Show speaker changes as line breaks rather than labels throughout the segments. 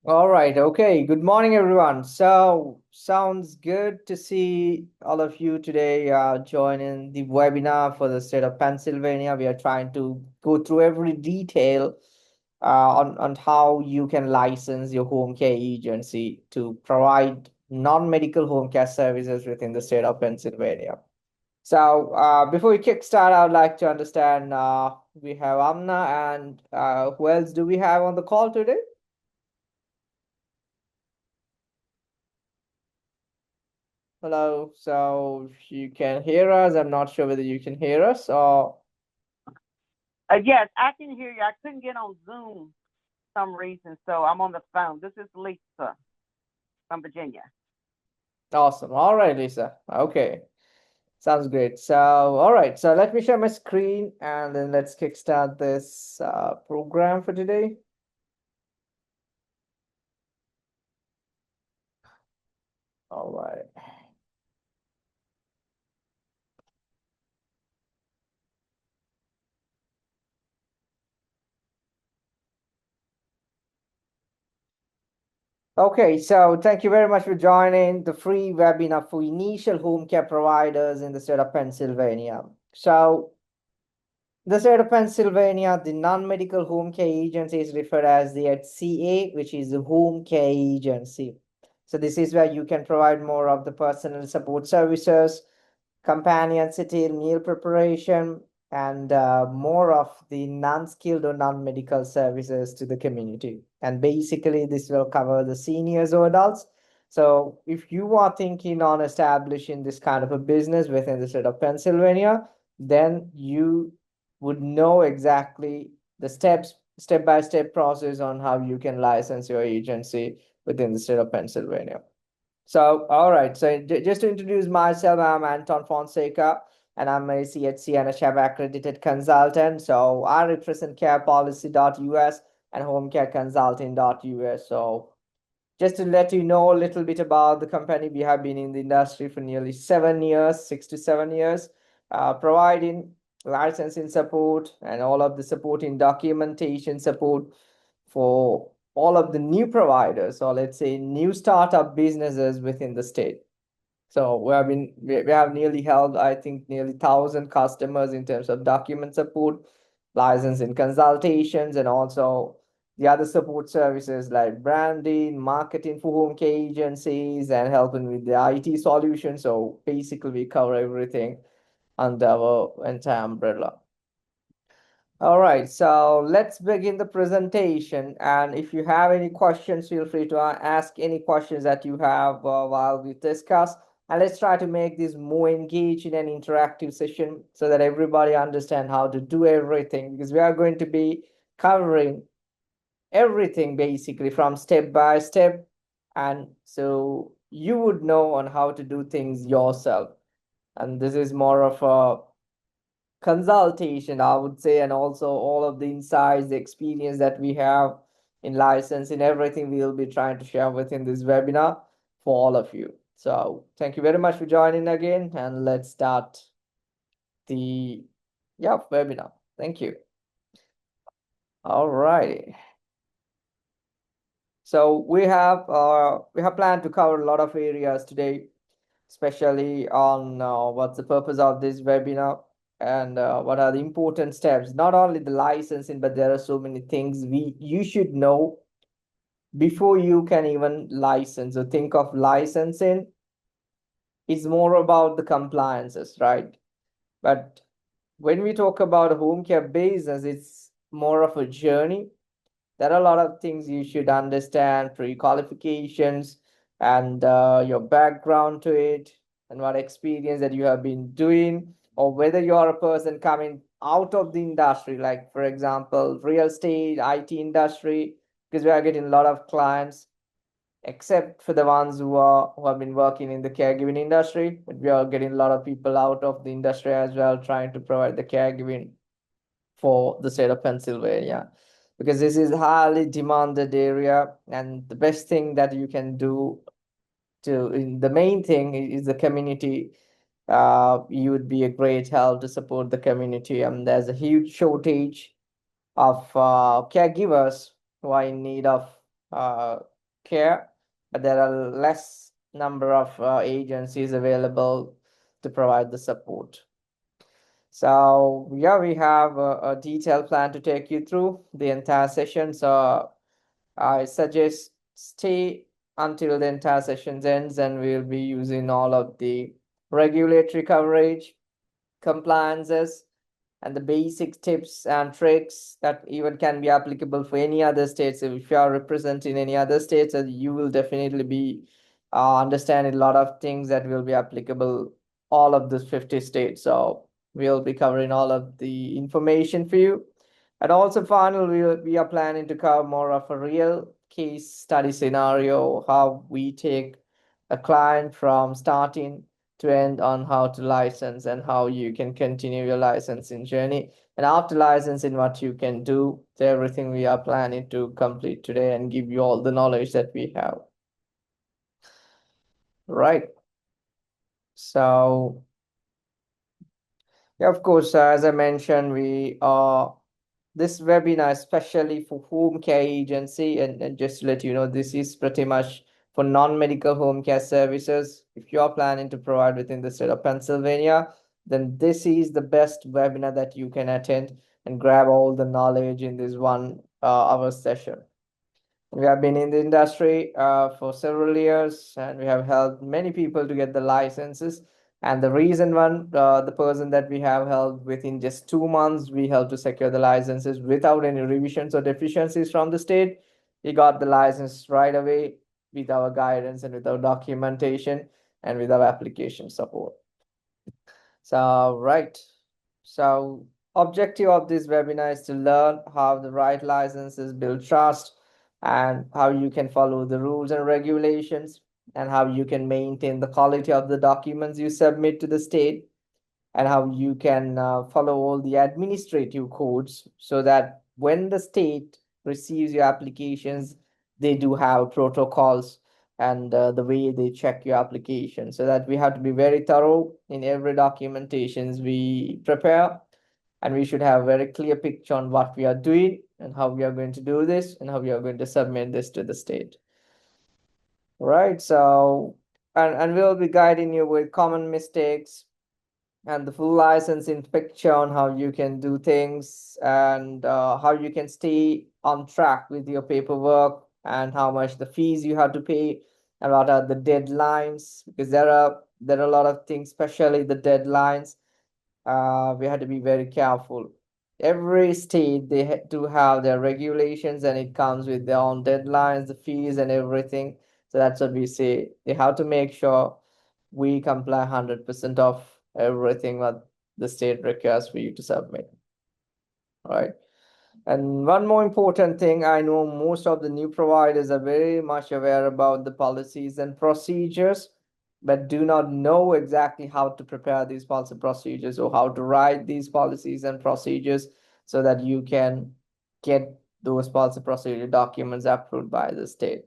All right. Okay. Good morning, everyone. So, sounds good to see all of you today joining the webinar for the state of Pennsylvania. We are trying to go through every detail on how you can license your home care agency to provide non-medical home care services within the state of Pennsylvania. So, before we kickstart, I would like to understand we have Amna and who else do we have on the call today? Hello, so you can hear us. I'm not sure whether you can hear us or
Yes, I can hear you. I couldn't get on Zoom for some reason, so I'm on the phone. This is Lisa from Virginia.
awesome. All right, Lisa. Okay, sounds great. So, all right, so let me share my screen and then let's kickstart this program for today. All right. Okay, so thank you very much for joining the free webinar for initial home care providers in the state of Pennsylvania. So, the state of Pennsylvania, the non-medical home care agency is referred as the HCA, which is the home care agency. So this is where you can provide more of the personal support services, companionship, meal preparation, and more of the non-skilled or non-medical services to the community. And basically, this will cover the seniors or adults. So if you are thinking on establishing this kind of a business within the state of Pennsylvania, then you would know exactly the step-by-step process on how you can license your agency within the state of Pennsylvania. So, all right. So, just to introduce myself, I'm Anton Fonseca, and I'm a CHC and a SHAB accredited consultant. So, I represent carepolicy.us and homecareconsulting.us. So, just to let you know a little bit about the company, we have been in the industry for nearly 7 years, 6 to 7 years, providing licensing support and all of the supporting documentation support for all of the new providers, or let's say new startup businesses within the state. So we have nearly held, I think, nearly 1,000 customers in terms of document support, license and consultations, and also the other support services like branding, marketing for home care agencies, and helping with the IT solution. So basically, we cover everything under our entire umbrella. All right, so let's begin the presentation. And if you have any questions, feel free to ask any questions that you have while we discuss. And let's try to make this more engaging and interactive session so that everybody understand how to do everything, because we are going to be covering everything basically from step by step. And so you would know on how to do things yourself. And this is more of a consultation, I would say, and also all of the insights, the experience that we have in licensing, everything we will be trying to share within this webinar for all of you. So thank you very much for joining again, and let's start the webinar. Thank you. All righty. So we have planned to cover a lot of areas today, especially on what's the purpose of this webinar and what are the important steps, not only the licensing, but there are so many things you should know before you can even license or think of licensing. It's more about the compliances, right? But when we talk about home care business, it's more of a journey. There are a lot of things you should understand, pre-qualifications and your background to it, and what experience that you have been doing, or whether you're a person coming out of the industry, like for example real estate, IT industry, because we are getting a lot of clients, except for the ones who have been working in the caregiving industry, but we are getting a lot of people out of the industry as well, trying to provide the caregiving for the state of Pennsylvania, because this is highly demanded area. And the best thing that you can do the main thing is the community. You would be a great help to support the community. There's a huge shortage of caregivers who are in need of care, but there are less number of agencies available to provide the support. So yeah, we have a detailed plan to take you through the entire session. So I suggest stay until the entire session ends, and we'll be using all of the regulatory coverage, compliances, and the basic tips and tricks that even can be applicable for any other states. If you are representing any other states, you will definitely be understanding a lot of things that will be applicable all of the 50 states. So we'll be covering all of the information for you. And also finally, we are planning to cover more of a real case study scenario, how we take a client from starting to end on how to license and how you can continue your licensing journey. And after licensing, what you can do, to everything we are planning to complete today and give you all the knowledge that we have. Right. So, yeah, of course, as I mentioned, we are this webinar especially for home care agency, and just to let you know, this is pretty much for non-medical home care services. If you are planning to provide within the state of Pennsylvania, then this is the best webinar that you can attend and grab all the knowledge in this 1 hour session. We have been in the industry for several years, and we have helped many people to get the licenses. And the reason the person that we have helped within just 2 months, we helped to secure the licenses without any revisions or deficiencies from the state. He got the license right away with our guidance and with our documentation and with our application support. So, right. So, objective of this webinar is to learn how the right licenses build trust, and how you can follow the rules and regulations, and how you can maintain the quality of the documents you submit to the state, and how you can follow all the administrative codes, so that when the state receives your applications, they do have protocols and the way they check your application. So that we have to be very thorough in every documentations we prepare, and we should have a very clear picture on what we are doing and how we are going to do this and how we are going to submit this to the state. Right. So, and we'll be guiding you with common mistakes and the full license in picture on how you can do things, and how you can stay on track with your paperwork, and how much the fees you have to pay, and what are the deadlines, because there are a lot of things, especially the deadlines. We had to be very careful. Every state they do have their regulations, and it comes with their own deadlines, the fees, and everything. So that's what we say. They have to make sure we comply 100% of everything what the state requires for you to submit. Right. And one more important thing, I know most of the new providers are very much aware about the policies and procedures, but do not know exactly how to prepare these policy procedures or how to write these policies and procedures, so that you can get those policy procedure documents approved by the state.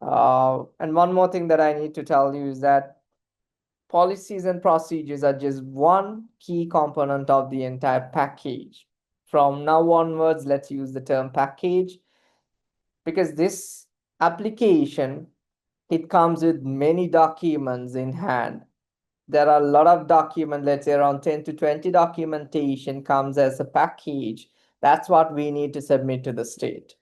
And one more thing that I need to tell you is that policies and procedures are just one key component of the entire package. From now onwards, let's use the term package, because this application, it comes with many documents in hand. There are a lot of documents, let's say around 10 to 20 documentation comes as a package. That's what we need to submit to the state.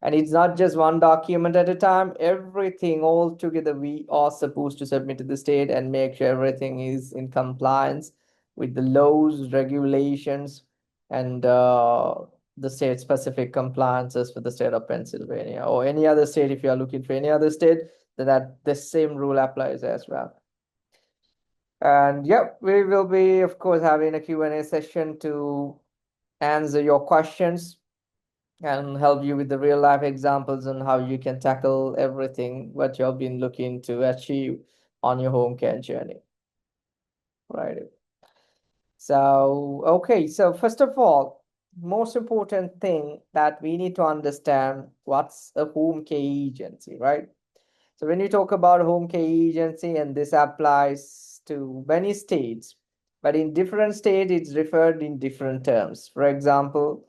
And it's not just one document at a time. Everything all together we are supposed to submit to the state and make sure everything is in compliance with the laws, regulations, and the state specific compliances for the state of Pennsylvania or any other state. If you are looking for any other state, then that the same rule applies as well. And yep, we will be, of course, having a Q&A session to answer your questions and help you with the real life examples on how you can tackle everything what you've been looking to achieve on your home care journey. Right. So, okay. So first of all, most important thing that we need to understand, what's a home care agency, right? So when you talk about home care agency, and this applies to many states, but in different states, it's referred in different terms. For example,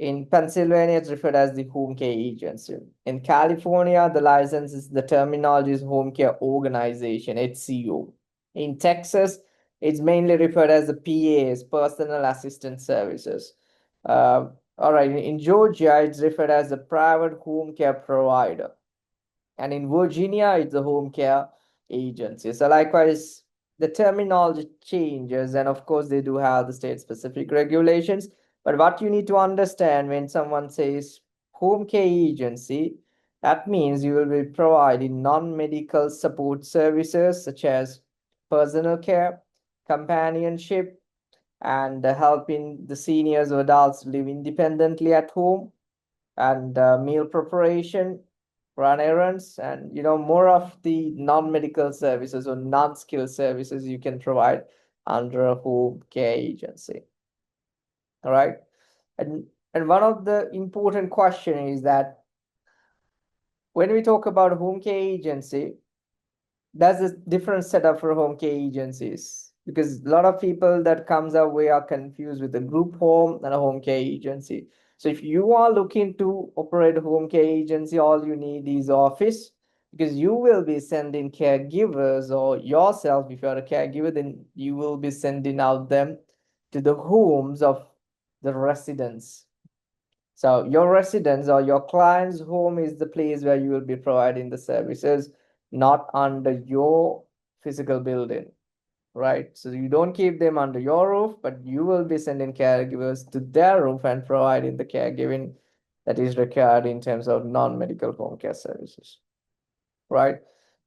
In Pennsylvania, it's referred as the home care agency. In California, the terminology is home care organization, HCO. In Texas, it's mainly referred as the PAS, personal assistance services. All right, in Georgia, it's referred as the private home care provider. And in Virginia, it's a home care agency. So likewise, the terminology changes, and of course, they do have the state-specific regulations. But what you need to understand when someone says home care agency, that means you will be providing non-medical support services such as personal care, companionship, and helping the seniors or adults live independently at home, and meal preparation, run errands, and more of the non-medical services or non-skill services you can provide under a home care agency. All right. And one of the important question is that when we talk about home care agency, that's a different setup for home care agencies, because a lot of people that comes our way are confused with a group home and a home care agency. So if you are looking to operate a home care agency, all you need is office, because you will be sending caregivers, or yourself, if you're a caregiver, then you will be sending out them to the homes of the residents. So your residence or your client's home is the place where you will be providing the services, not under your physical building, right? So you don't keep them under your roof, but you will be sending caregivers to their roof and providing the caregiving that is required in terms of non-medical home care services, right?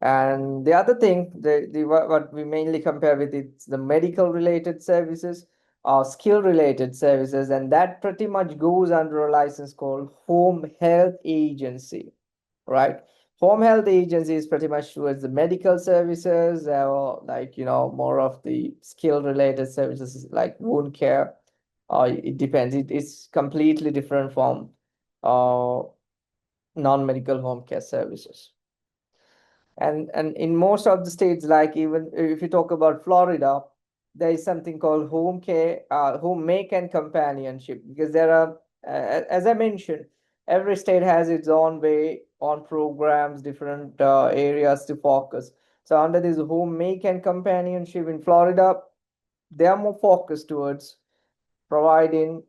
And the other thing, what we mainly compare with, it's the medical related services or skill related services, and that pretty much goes under a license called home health agency, right? Home health agency is pretty much towards the medical services, or like more of the skill related services like wound care. It depends. It is completely different from non-medical home care services. And in most of the states, like even if you talk about Florida, there is something called home care, home make and companionship, because there are, as I mentioned, every state has its own way on programs, different areas to focus. So under this home make and companionship in Florida, they are more focused towards providing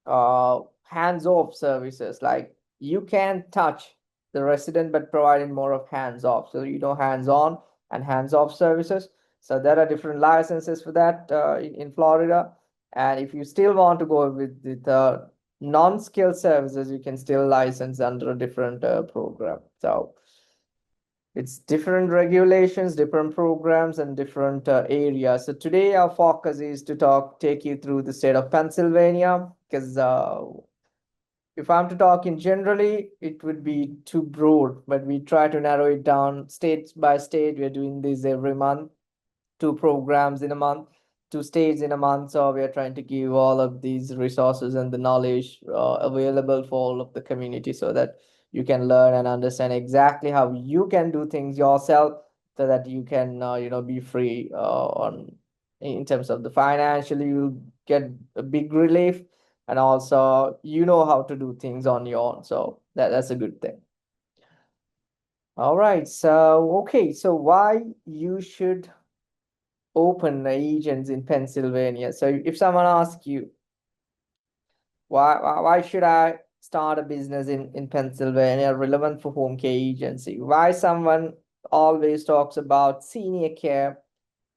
hands-off services. Like you can touch the resident, but providing more of hands-off. So hands-on and hands-off services. So there are different licenses for that in Florida. And if you still want to go with the non-skill services, you can still license under a different program. So it's different regulations, different programs, and different areas. So today our focus is to take you through the state of Pennsylvania, because if I'm to talk in generally, it would be too broad, but we try to narrow it down state by state. We're doing this every month, 2 programs in a month, 2 states in a month. So we are trying to give all of these resources and the knowledge available for all of the community, so that you can learn and understand exactly how you can do things yourself, so that you can be free on in terms of the financially, you get a big relief, and also how to do things on your own. So that's a good thing. All right, so okay, so why you should open agents in Pennsylvania? So if someone asks you, why should I start a business in Pennsylvania relevant for home care agency? Why someone always talks about senior care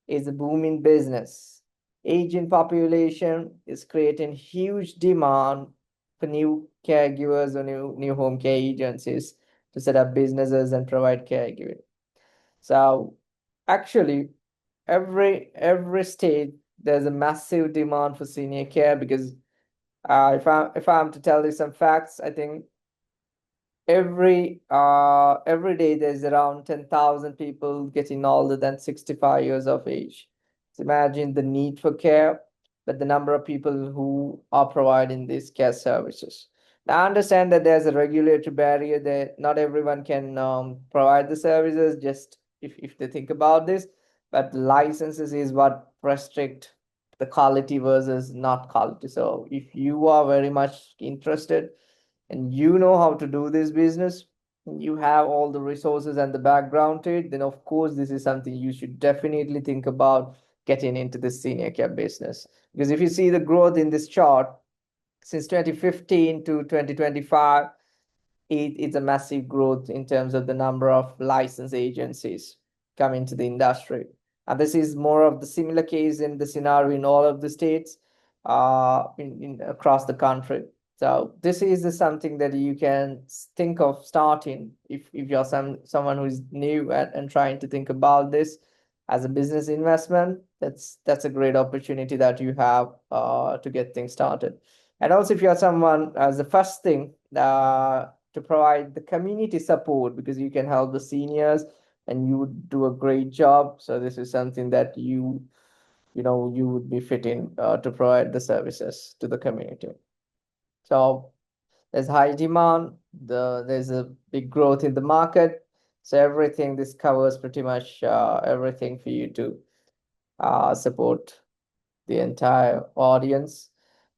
is a booming business. Aging population is creating huge demand for new caregivers or new home care agencies to set up businesses and provide caregiving. So actually, every state there's a massive demand for senior care, because if I'm to tell you some facts, I think every day there's around 10,000 people getting older than 65 years of age. So imagine the need for care, but the number of people who are providing these care services. Now, I understand that there's a regulatory barrier that not everyone can provide the services, just if they think about this, but licenses is what restrict the quality versus not quality. So if you are very much interested and you know how to do this business, you have all the resources and the background to it, then of course this is something you should definitely think about getting into the senior care business. Because if you see the growth in this chart since 2015 to 2025, it's a massive growth in terms of the number of licensed agencies coming to the industry. And this is more of the similar case in the scenario in all of the states in across the country. So this is something that you can think of starting if you're someone who is new and trying to think about this as a business investment. That's a great opportunity that you have to get things started. And also if you're someone as the first thing to provide the community support, because you can help the seniors and you would do a great job. So this is something that you would be fitting to provide the services to the community. So there's high demand, there's a big growth in the market. So everything this covers pretty much everything for you to support the entire audience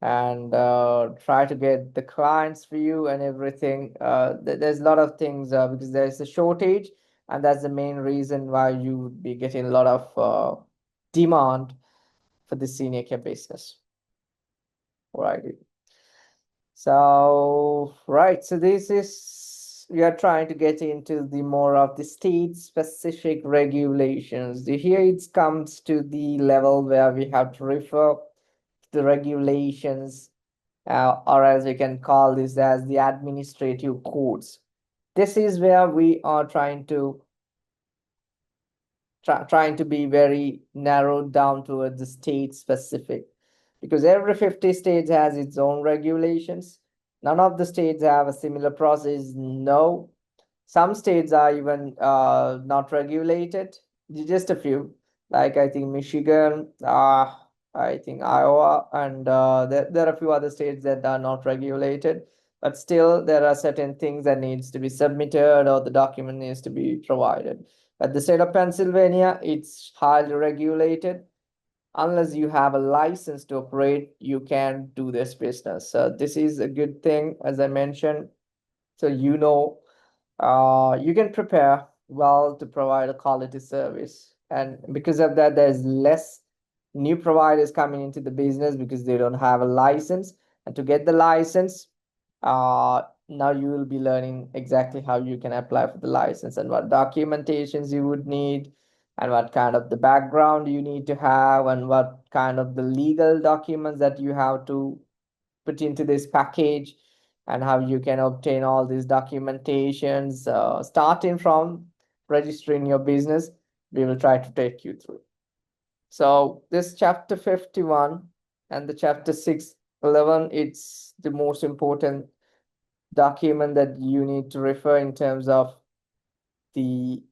and try to get the clients for you and everything. There's a lot of things because there's a shortage, and that's the main reason why you would be getting a lot of demand for the senior care business. Right. So, right. So this is, we are trying to get into the more of the state specific regulations. Here it comes to the level where we have to refer to the regulations, or as we can call this as the administrative codes. This is where we are trying to be very narrowed down towards the state specific, because every 50 states has its own regulations. None of the states have a similar process. No, some states are even not regulated, just a few, like I think Michigan, I think Iowa, and there are a few other states that are not regulated, but still there are certain things that needs to be submitted or the document needs to be provided. But the state of Pennsylvania, it's highly regulated. Unless you have a license to operate, you can do this business. So this is a good thing, as I mentioned. So you can prepare well to provide a quality service. And because of that, there's less new providers coming into the business because they don't have a license. And to get the license, now you will be learning exactly how you can apply for the license and what documentations you would need and what kind of the background you need to have and what kind of the legal documents that you have to put into this package and how you can obtain all these documentations starting from registering your business. We will try to take you through. So this chapter 51 and the chapter 611, it's the most important document that you need to refer in terms of the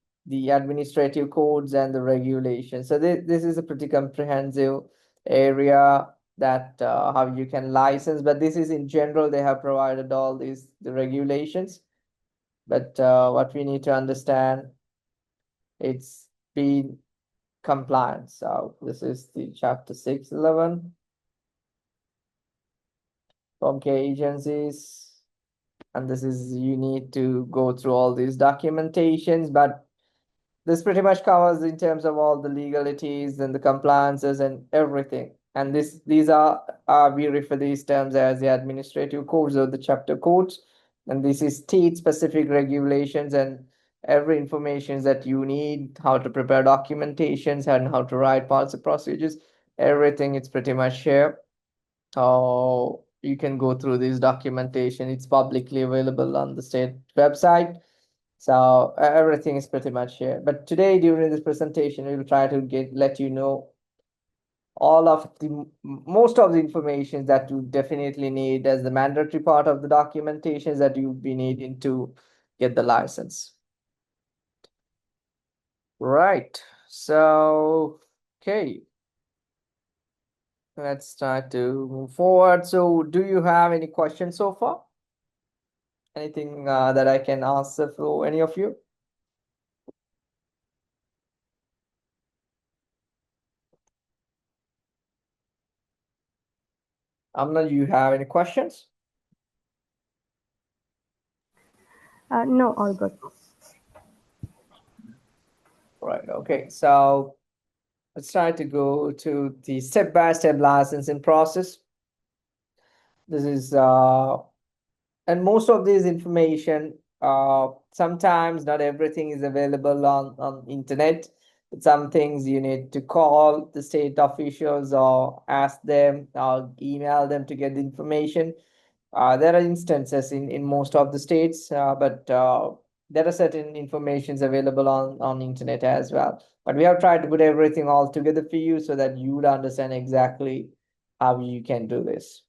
administrative codes and the regulations. So this is a pretty comprehensive area that how you can license, but this is in general, they have provided all the regulations. But what we need to understand, it's been compliant. So this is the chapter 611, home care agencies. And this is, you need to go through all these documentations, but this pretty much covers in terms of all the legalities and the compliances and everything. And these are we refer these terms as the administrative codes or the chapter codes. And this is state specific regulations and every information that you need, how to prepare documentations and how to write policy procedures. Everything is pretty much here. You can go through this documentation. It's publicly available on the state website. So everything is pretty much here. But today during this presentation, we will try to let you know all of the most of the information that you definitely need as the mandatory part of the documentations that you'll be needing to get the license. Right. So, okay. Let's try to move forward. So do you have any questions so far? Anything that I can answer for any of you? Amna, you have any questions?
No, all good.
Right, okay. So let's try to go to the step-by-step licensing process. This is and most of this information, sometimes not everything is available on internet. Some things you need to call the state officials or ask them or email them to get the information. There are instances in most of the states, but there are certain informations available on internet as well. But we have tried to put everything all together for you so that you would understand exactly how you can do this.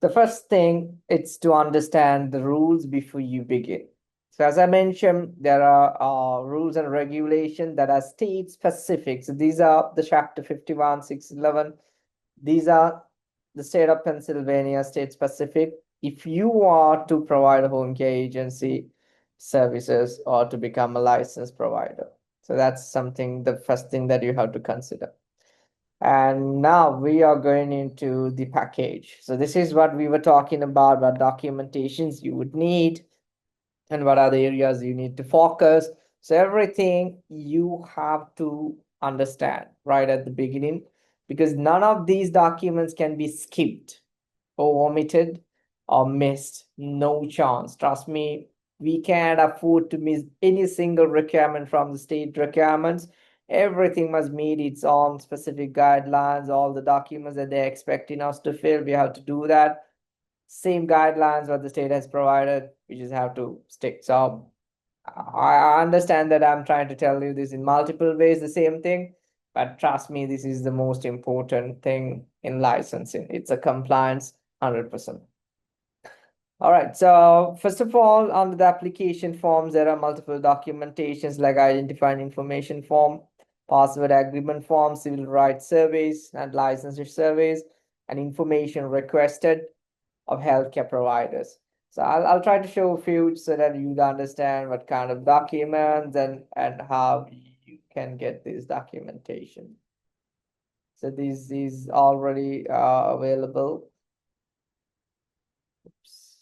The first thing is to understand the rules before you begin. So as I mentioned, there are rules and regulations that are state specific. So these are the chapter 51, 611. These are the state of Pennsylvania state specific. If you are to provide a home care agency services or to become a licensed provider. So that's something, the first thing that you have to consider. And now we are going into the package. So this is what we were talking about, what documentations you would need and what are the areas you need to focus. So everything you have to understand right at the beginning, because none of these documents can be skipped or omitted or missed. No chance. Trust me, we can't afford to miss any single requirement from the state requirements. Everything must meet its own specific guidelines, all the documents that they're expecting us to fill. We have to do that. Same guidelines what the state has provided, we just have to stick. So I understand that I'm trying to tell you this in multiple ways, the same thing, but trust me, this is the most important thing in licensing. It's a compliance 100%. All right, so first of all, under the application forms, there are multiple documentations like identifying information form, password agreement form, civil rights surveys, and licensure surveys, and information requested of healthcare providers. So I'll try to show a few so that you understand what kind of documents and how you can get this documentation. So these is already available. Oops.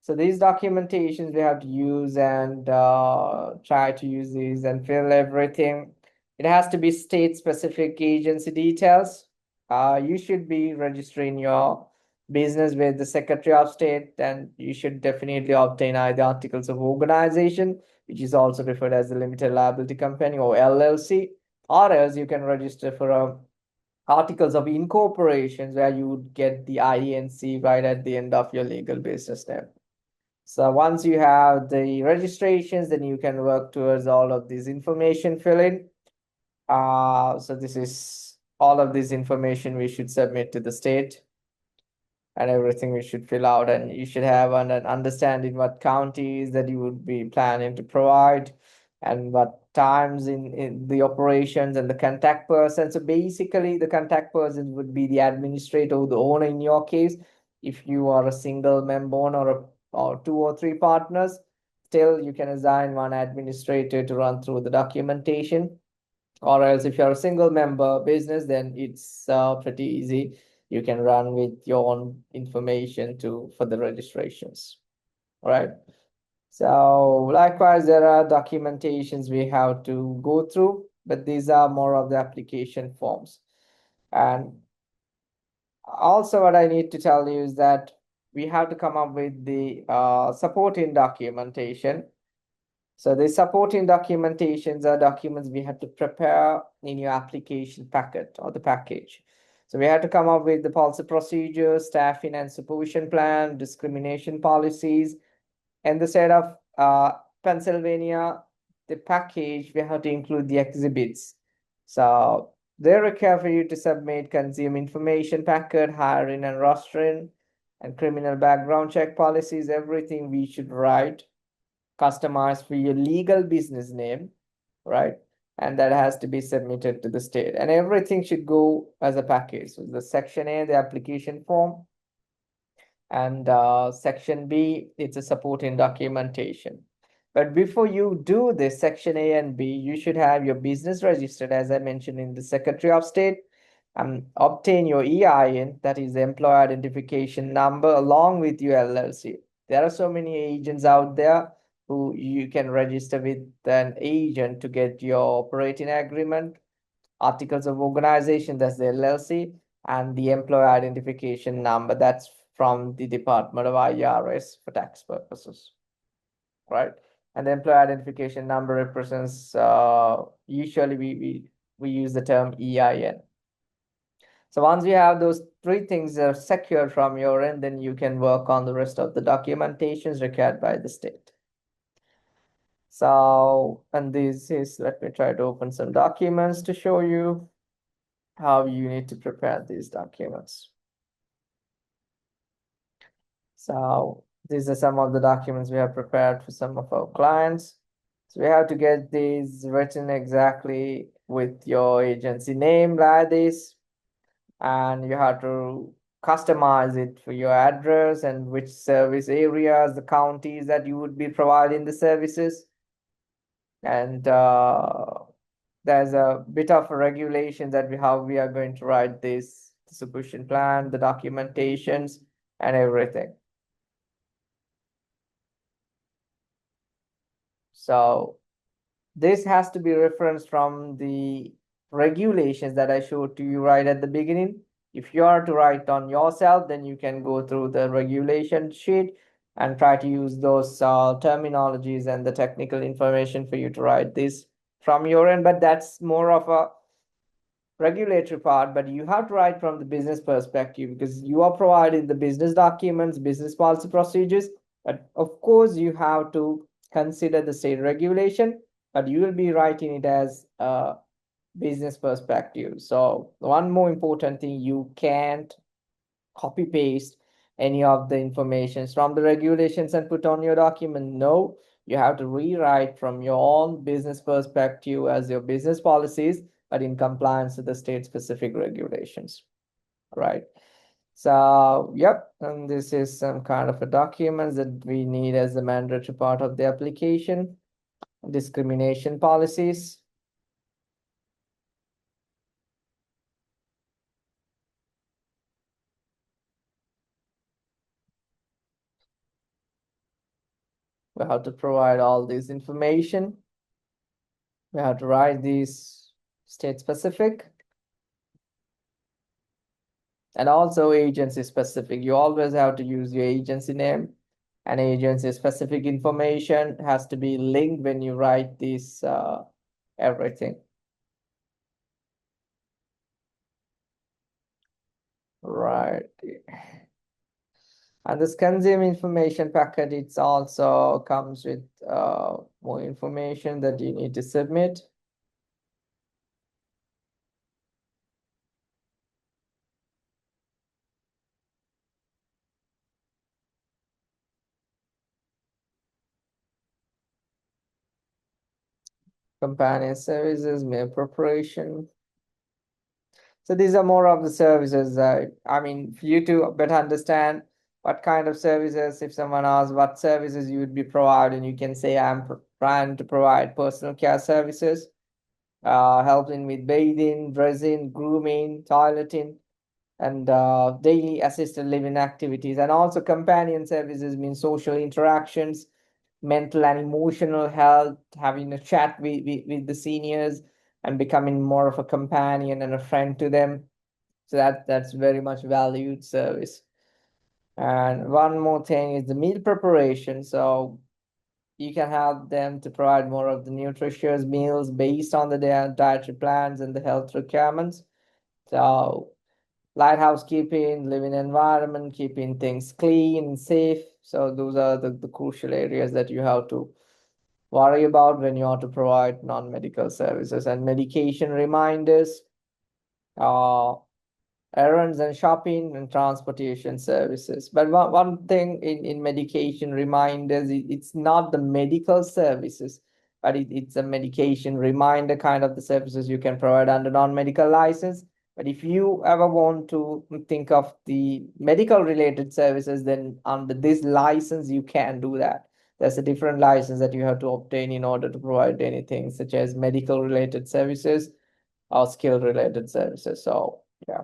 So these documentations we have to use and try to use these and fill everything. It has to be state-specific agency details. You should be registering your business with the Secretary of State, and you should definitely obtain either articles of organization, which is also referred as the limited liability company or LLC, or else you can register for a articles of incorporation where you would get the INC right at the end of your legal business name. So once you have the registrations, then you can work towards all of this information filling. So this is all of this information we should submit to the state and everything we should fill out, and you should have an understanding what counties that you would be planning to provide and what times in the operations and the contact person. So basically the contact person would be the administrator or the owner in your case. If you are a single member owner or two or three partners, still you can assign one administrator to run through the documentation. Or else if you're a single member business, then it's pretty easy. You can run with your own information for the registrations. All right. So likewise, there are documentations we have to go through, but these are more of the application forms. And also what I need to tell you is that we have to come up with the supporting documentation. So the supporting documentations are documents we have to prepare in your application packet or the package. So we have to come up with the policy procedures, staffing and supervision plan, discrimination policies, and the state of Pennsylvania, the package, we have to include the exhibits. So they require for you to submit consumer information packet, hiring and rostering, and criminal background check policies, everything we should write customized for your legal business name, right? And that has to be submitted to the state. And everything should go as a package. So the section A, the application form, and section B, it's a supporting documentation. But before you do this section A and B, you should have your business registered, as I mentioned, in the Secretary of State, and obtain your EIN, that is the employer identification number, along with your LLC. There are so many agents out there who you can register with an agent to get your operating agreement, articles of organization, that's the LLC, and the employer identification number, that's from the Department of IRS for tax purposes, right? And the employer identification number represents, usually we use the term EIN. So once you have those three things are secured from your end, then you can work on the rest of the documentations required by the state. So, and this is, let me try to open some documents to show you how you need to prepare these documents. So these are some of the documents we have prepared for some of our clients. So we have to get these written exactly with your agency name like this, and you have to customize it for your address and which service areas, the counties that you would be providing the services. And there's a bit of a regulation that how we are going to write this distribution plan, the documentations, and everything. So this has to be referenced from the regulations that I showed to you right at the beginning. If you are to write on yourself, then you can go through the regulation sheet and try to use those terminologies and the technical information for you to write this from your end. But that's more of a regulatory part, but you have to write from the business perspective because you are providing the business documents, business policy procedures. But of course, you have to consider the state regulation, but you will be writing it as a business perspective. So one more important thing, you can't copy paste any of the information from the regulations and put on your document. No, you have to rewrite from your own business perspective as your business policies, but in compliance with the state specific regulations, right? So, yep, and this is some kind of a document that we need as a mandatory part of the application. Discrimination policies. We have to provide all this information. We have to write these state specific and also agency specific. You always have to use your agency name, and agency specific information has to be linked when you write this everything. Right. And this consumer information packet, it also comes with more information that you need to submit. Companion services, meal preparation. So these are more of the services. I mean, for you to better understand what kind of services, if someone asks what services you would be providing, you can say, I'm trying to provide personal care services, helping with bathing, dressing, grooming, toileting, and daily assisted living activities. And also companion services mean social interactions, mental and emotional health, having a chat with the seniors and becoming more of a companion and a friend to them. So that's very much valued service. And one more thing is the meal preparation. So you can help them to provide more of the nutritious meals based on the dietary plans and the health requirements. So light housekeeping, living environment, keeping things clean and safe. So those are the crucial areas that you have to worry about when you want to provide non-medical services. And medication reminders, errands and shopping and transportation services. But one thing in medication reminders, it's not the medical services, but it's a medication reminder kind of the services you can provide under non-medical license. But if you ever want to think of the medical related services, then under this license, you can do that. there's a different license that you have to obtain in order to provide anything such as medical related services or skill related services. So yeah.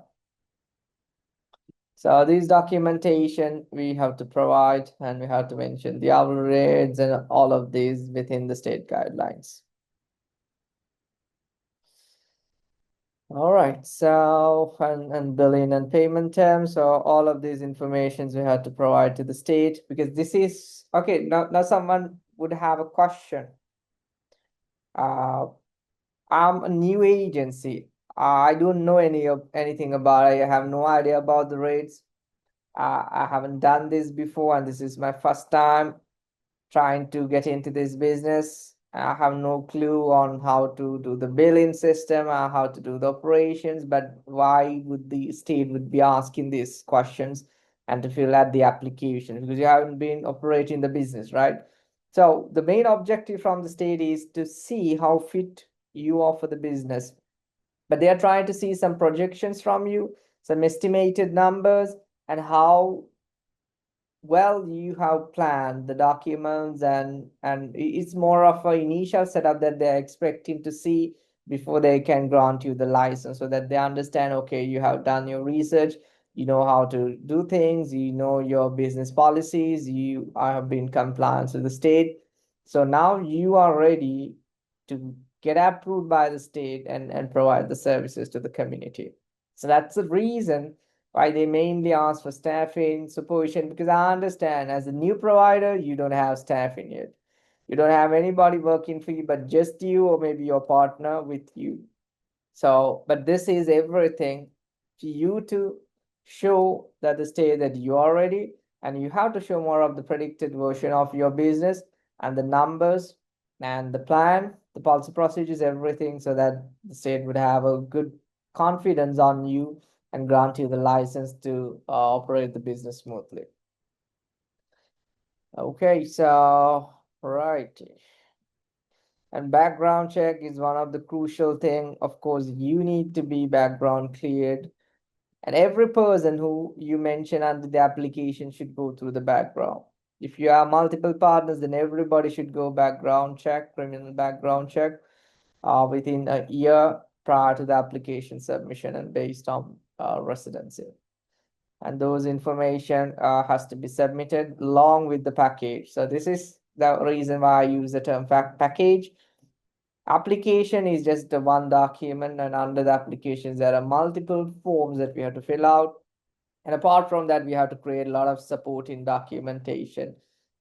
So these documentation we have to provide, and we have to mention the hourly rates and all of these within the state guidelines. All right, so and billing and payment terms, so all of these informations we have to provide to the state, because this is okay. Now someone would have a question. I'm a new agency. I don't know anything about it. I have no idea about the rates. I haven't done this before, and this is my first time trying to get into this business. I have no clue on how to do the billing system, how to do the operations, but why would the state would be asking these questions and to fill out the application? Because you haven't been operating the business, right? So the main objective from the state is to see how fit you are for the business. But they are trying to see some projections from you, some estimated numbers, and how well you have planned the documents, and it's more of an initial setup that they're expecting to see before they can grant you the license, so that they understand, okay, you have done your research, you know how to do things, you know your business policies, you have been compliant with the state. So now you are ready to get approved by the state and provide the services to the community. So that's the reason why they mainly ask for staffing, supervision, because I understand as a new provider, you don't have staffing yet. You don't have anybody working for you, but just you or maybe your partner with you. So, but this is everything for you to show that the state that you are ready, and you have to show more of the predicted version of your business and the numbers and the plan, the policy procedures, everything, so that the state would have a good confidence on you and grant you the license to operate the business smoothly. Okay, so right. And background check is one of the crucial thing. Of course, you need to be background cleared. And every person who you mention under the application should go through the background. If you have multiple partners, then everybody should go background check, criminal background check, within a year prior to the application submission and based on residency. And those information has to be submitted along with the package. So this is the reason why I use the term package. Application is just the one document, and under the applications there are multiple forms that we have to fill out. And apart from that, we have to create a lot of supporting documentation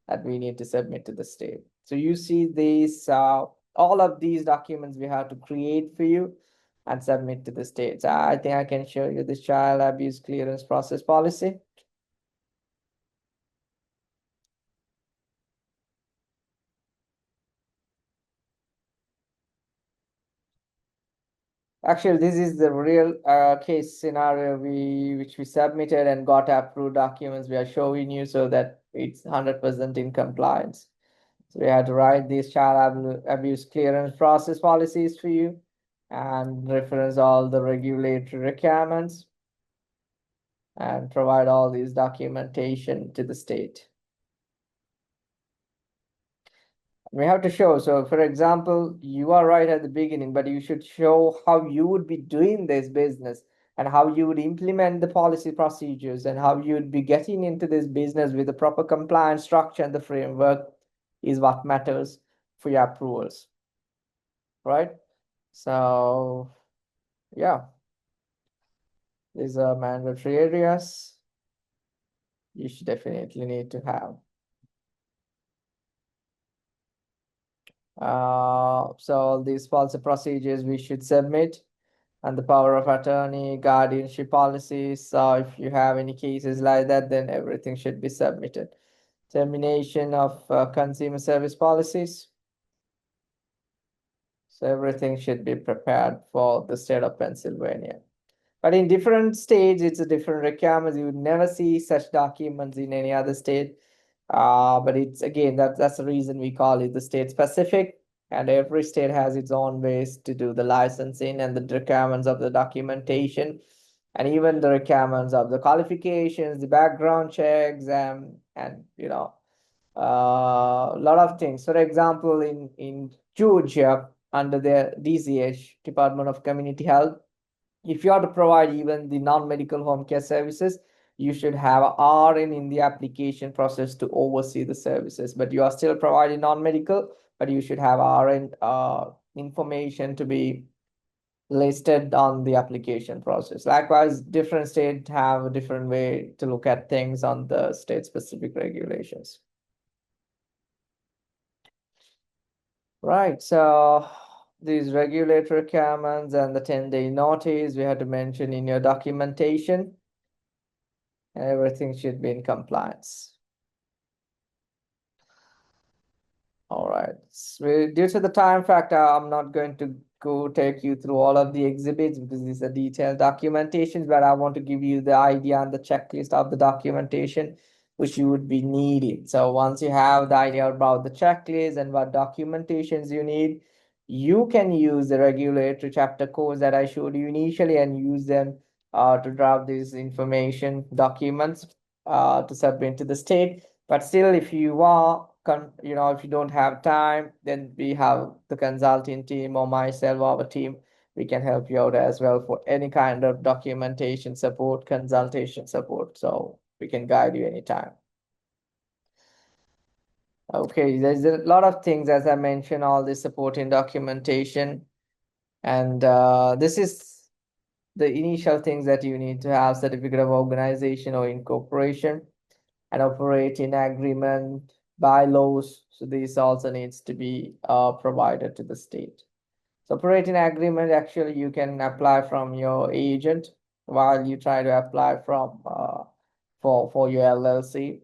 that we need to submit to the state. So you see these, all of these documents we have to create for you and submit to the state. So I think I can show you this child abuse clearance process policy. Actually, this is the real case scenario which we submitted and got approved documents we are showing you, so that it's 100% in compliance. So we had to write these child abuse clearance process policies for you and reference all the regulatory requirements and provide all these documentation to the state. We have to show, so for example, you are right at the beginning, but you should show how you would be doing this business and how you would implement the policy procedures and how you would be getting into this business with the proper compliance structure, and the framework is what matters for your approvals, right? So yeah, these are mandatory areas you should definitely need to have. So these policy procedures we should submit, and the power of attorney, guardianship policies. So if you have any cases like that, then everything should be submitted. Termination of consumer service policies. So everything should be prepared for the state of Pennsylvania. But in different states, it's a different requirements. You would never see such documents in any other state. But it's again, that's the reason we call it the state specific. And every state has its own ways to do the licensing and the requirements of the documentation, and even the requirements of the qualifications, the background checks, and you know, A lot of things. For example, in Georgia, under the DCH, Department of Community Health, if you are to provide even the non-medical home care services, you should have a RN in the application process to oversee the services. But you are still providing non-medical, but you should have RN information to be listed on the application process. Likewise, different states have a different way to look at things on the state-specific regulations. Right, so these regulatory requirements and the 10-day notice we had to mention in your documentation, and everything should be in compliance. All right, so due to the time factor, I'm not going to go take you through all of the exhibits because these are detailed documentations, but I want to give you the idea and the checklist of the documentation which you would be needing. So once you have the idea about the checklist and what documentations you need, you can use the regulatory chapter codes that I showed you initially and use them to draft these information documents to submit to the state. But still, if you are, if you don't have time, then we have the consulting team or myself or our team. We can help you out as well for any kind of documentation support, consultation support. So we can guide you anytime. Okay, there's a lot of things, as I mentioned, all this supporting documentation. And this is the initial things that you need to have: certificate of organization or incorporation, an operating agreement, bylaws. So this also needs to be provided to the state. So operating agreement, actually, you can apply from your agent while you try to apply from for your LLC.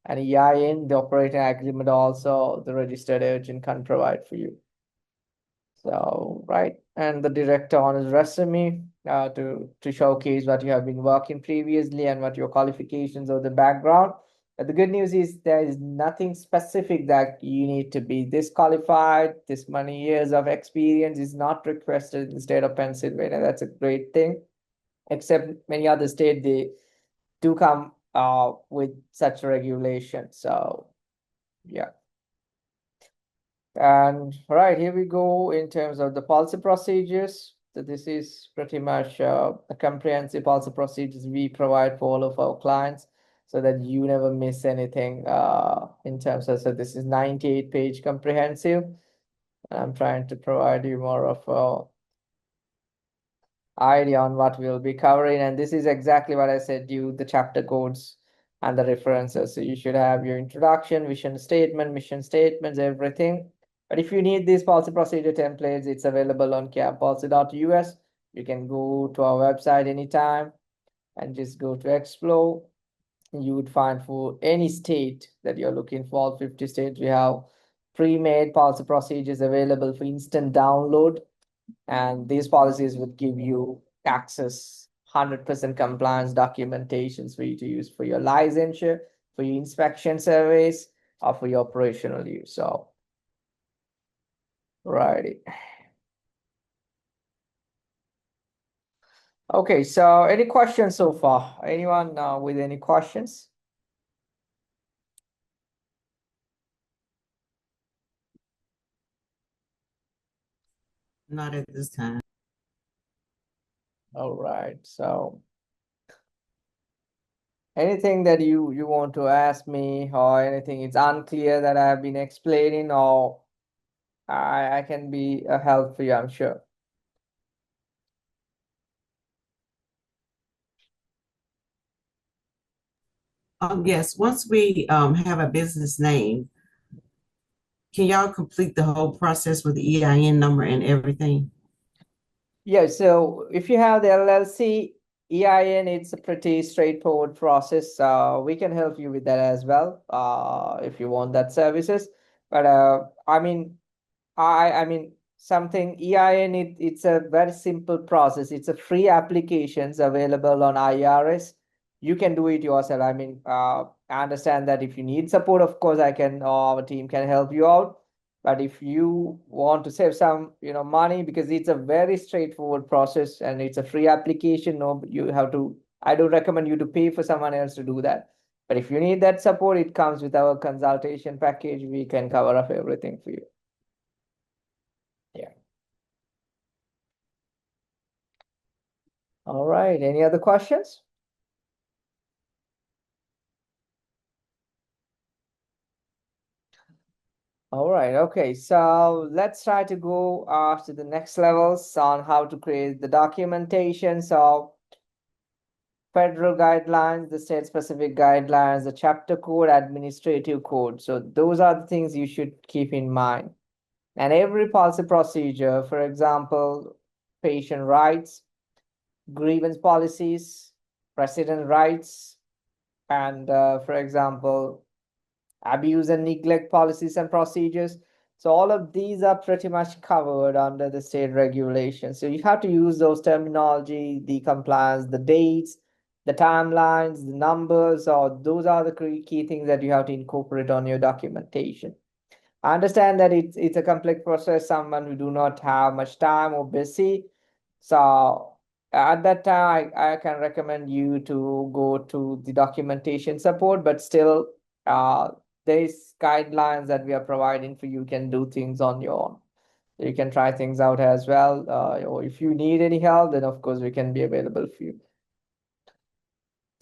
And EIN, the operating agreement, also the registered agent can provide for you. So, right, and the director on his resume to showcase what you have been working previously and what your qualifications or the background. But the good news is there is nothing specific that you need to be this qualified, this many years of experience is not requested in the state of Pennsylvania. That's a great thing. Except many other states, they do come with such regulation. So, yeah. And right, here we go in terms of the policy procedures. So this is pretty much a comprehensive policy procedures we provide for all of our clients so that you never miss anything in terms of, so this is 98-page comprehensive. I'm trying to provide you more of a idea on what we'll be covering. And this is exactly what I said, you the chapter codes and the references. So you should have your introduction, vision statement, mission statements, everything. But if you need these policy procedure templates, it's available on cappolicy.us. You can go to our website anytime and just go to explore. You would find for any state that you're looking for, all 50 states, we have pre-made policy procedures available for instant download. And these policies would give you access, 100% compliance documentations for you to use for your licensure, for your inspection surveys, or for your operational use. So, righty. Okay, so any questions so far? Anyone with any questions?
Not at this time.
All right, so anything that you want to ask me or anything it's unclear that I have been explaining, or I can be a help for you, I'm sure.
Yes, once we have a business name, can y'all complete the whole process with the EIN number and everything?
Yeah, so if you have the LLC, EIN, it's a pretty straightforward process. We can help you with that as well, if you want that services. But I mean, I mean something EIN, it's a very simple process. It's a free applications available on IRS. You can do it yourself. I mean, I understand that if you need support, of course, I can, or our team can help you out. But if you want to save some, money, because it's a very straightforward process and it's a free application, no, you have to, I don't recommend you to pay for someone else to do that. But if you need that support, it comes with our consultation package. We can cover up everything for you. Yeah. All right. Any other questions? All right. Okay. So let's try to go to the next levels on how to create the documentation. So federal guidelines, the state specific guidelines, the chapter code, administrative code. So those are the things you should keep in mind. And every policy procedure, for example, patient rights, grievance policies, resident rights, and for example, abuse and neglect policies and procedures. So all of these are pretty much covered under the state regulations. So you have to use those terminology, the compliance, the dates, the timelines, the numbers, or those are the key things that you have to incorporate on your documentation. I understand that it's a complex process, someone who do not have much time or busy. So at that time, I can recommend you to go to the documentation support, but still, there's guidelines that we are providing for you can do things on your own. You can try things out as well. Or if you need any help, then of course we can be available for you.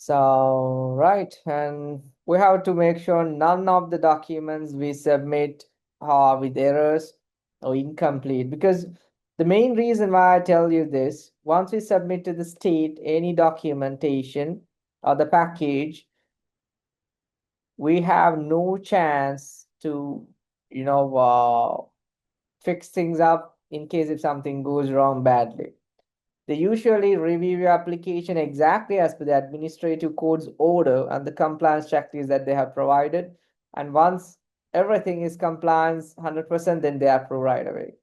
So, right, and we have to make sure none of the documents we submit are with errors or incomplete, because the main reason why I tell you this, once we submit to the state any documentation or the package, we have no chance to, fix things up in case if something goes wrong badly. They usually review your application exactly as per the administrative code's order and the compliance checklist that they have provided. And once everything is compliance 100%, then they approve right away.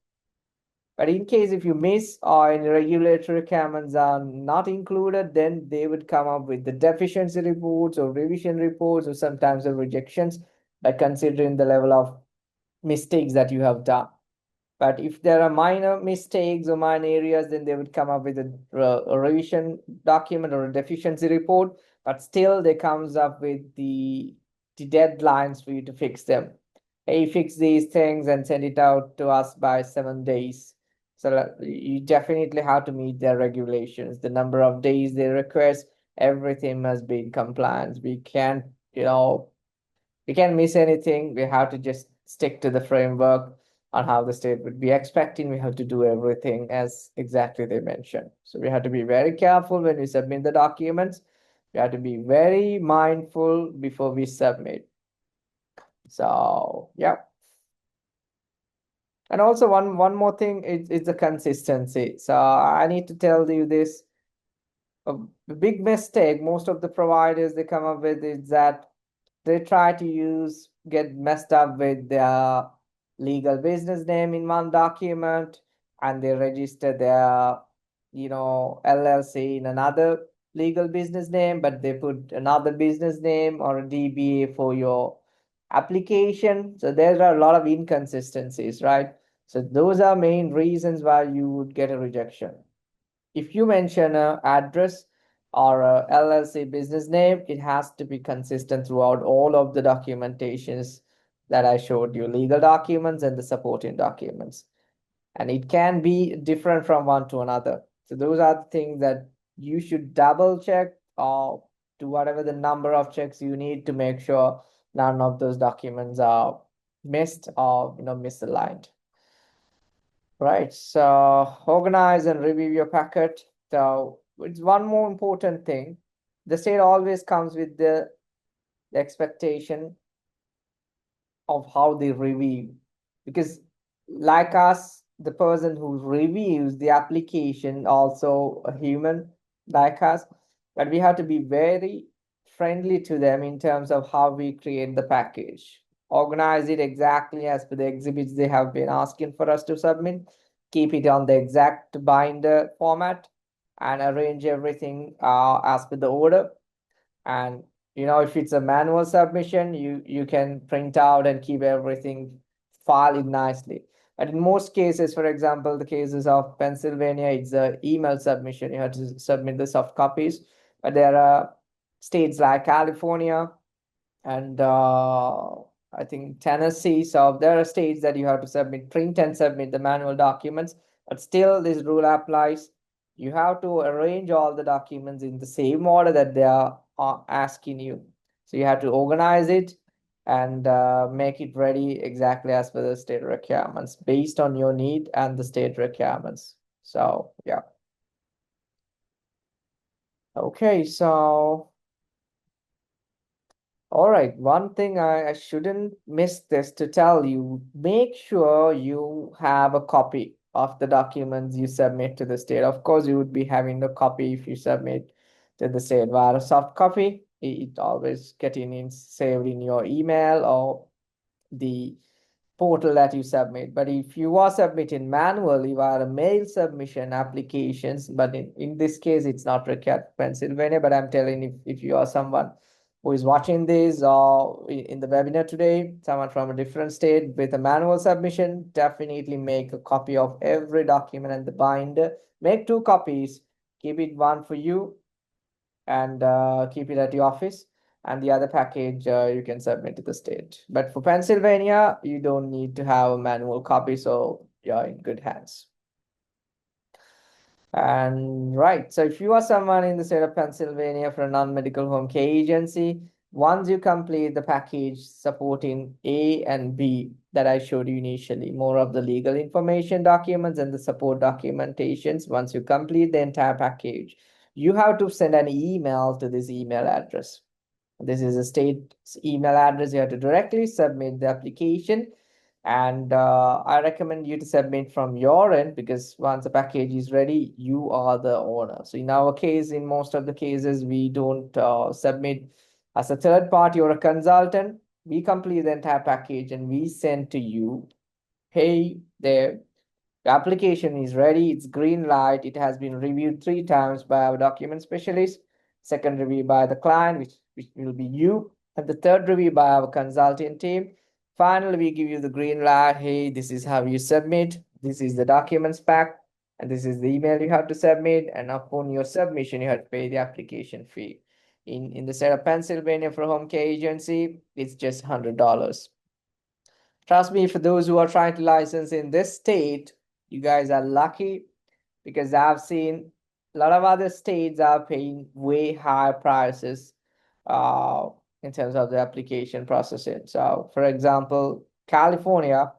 But in case if you miss or any regulatory requirements are not included, then they would come up with the deficiency reports or revision reports or sometimes the rejections by considering the level of mistakes that you have done. But if there are minor mistakes or minor areas, then they would come up with a revision document or a deficiency report. But still, they comes up with the deadlines for you to fix them. Hey, fix these things and send it out to us by 7 days. So you definitely have to meet their regulations. The number of days they request, everything must be in compliance. We can't, we can't miss anything. We have to just stick to the framework on how the state would be expecting. We have to do everything as exactly they mentioned. So we have to be very careful when we submit the documents. We have to be very mindful before we submit. So yeah. And also one more thing is the consistency. So I need to tell you this. A big mistake most of the providers they come up with is that they try to get messed up with their legal business name in one document, and they register their LLC in another legal business name, but they put another business name or a DBA for your application. So there are a lot of inconsistencies, right? So those are main reasons why you would get a rejection. If you mention an address or a LLC business name, it has to be consistent throughout all of the documentations that I showed you, legal documents and the supporting documents. And it can be different from one to another. So those are the things that you should double check or do whatever the number of checks you need to make sure none of those documents are missed or misaligned. Right, so organize and review your packet. So it's one more important thing. The state always comes with the expectation of how they review, because like us, the person who reviews the application also a human like us, but we have to be very friendly to them in terms of how we create the package. Organize it exactly as per the exhibits they have been asking for us to submit. Keep it on the exact binder format and arrange everything as per the order. And if it's a manual submission, you can print out and keep everything filed nicely. But in most cases, for example, the cases of Pennsylvania, it's an email submission. You have to submit the soft copies. But there are states like California, and I think Tennessee. So there are states that you have to submit, print and submit the manual documents, but still this rule applies. You have to arrange all the documents in the same order that they are asking you. So you have to organize it and make it ready exactly as per the state requirements based on your need and the state requirements. So yeah. Okay, so all right, one thing I shouldn't miss this to tell you, make sure you have a copy of the documents you submit to the state. Of course, you would be having the copy if you submit to the state via a soft copy. It always getting in saved in your email or the portal that you submit. But if you are submitting manually via a mail submission applications, but in this case, it's not required Pennsylvania, but I'm telling if you are someone who is watching this or in the webinar today, someone from a different state with a manual submission, definitely make a copy of every document and the binder. Make 2 copies, keep it one for you and keep it at the office, and the other package you can submit to the state. But for Pennsylvania, you don't need to have a manual copy, so you're in good hands. And right, so if you are someone in the state of Pennsylvania for a non-medical home care agency, once you complete the package supporting A and B that I showed you initially, more of the legal information documents and the support documentations, once you complete the entire package, you have to send an email to this email address. This is a state's email address. You have to directly submit the application. And I recommend you to submit from your end because once the package is ready, you are the owner. So in our case, in most of the cases, we don't submit as a third party or a consultant. We complete the entire package and we send to you, hey, there, the application is ready. It's green light. It has been reviewed 3 times by our document specialist. Second review by the client, which will be you. And the third review by our consulting team. Finally, we give you the green light. Hey, this is how you submit. This is the documents pack. And this is the email you have to submit. And upon your submission, you have to pay the application fee. In the state of Pennsylvania for home care agency, it's just $100. Trust me, for those who are trying to license in this state, you guys are lucky because I've seen a lot of other states are paying way higher prices in terms of the application processing. So, for example, California,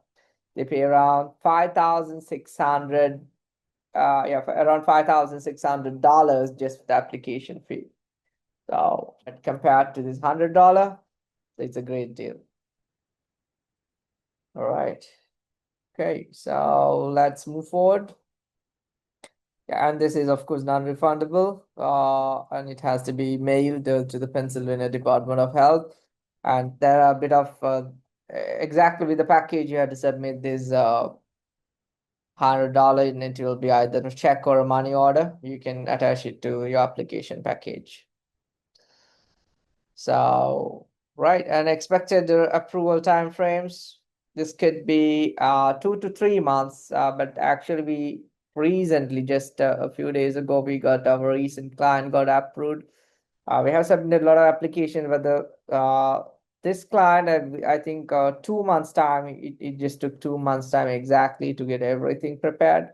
they pay around 5,600, around $5,600 just for the application fee. So, compared to this $100, it's a great deal. All right. Okay, so let's move forward. Yeah, and this is of course non-refundable, and it has to be mailed to the Pennsylvania Department of Health. And there are a bit of exactly with the package you have to submit this $100, and it will be either a check or a money order. You can attach it to your application package. So right, and expected approval timeframes. This could be 2 to 3 months, but actually we recently, just a few days ago, we got our recent client got approved. We have submitted a lot of applications, but this client, I think 2 months time, it just took 2 months time exactly to get everything prepared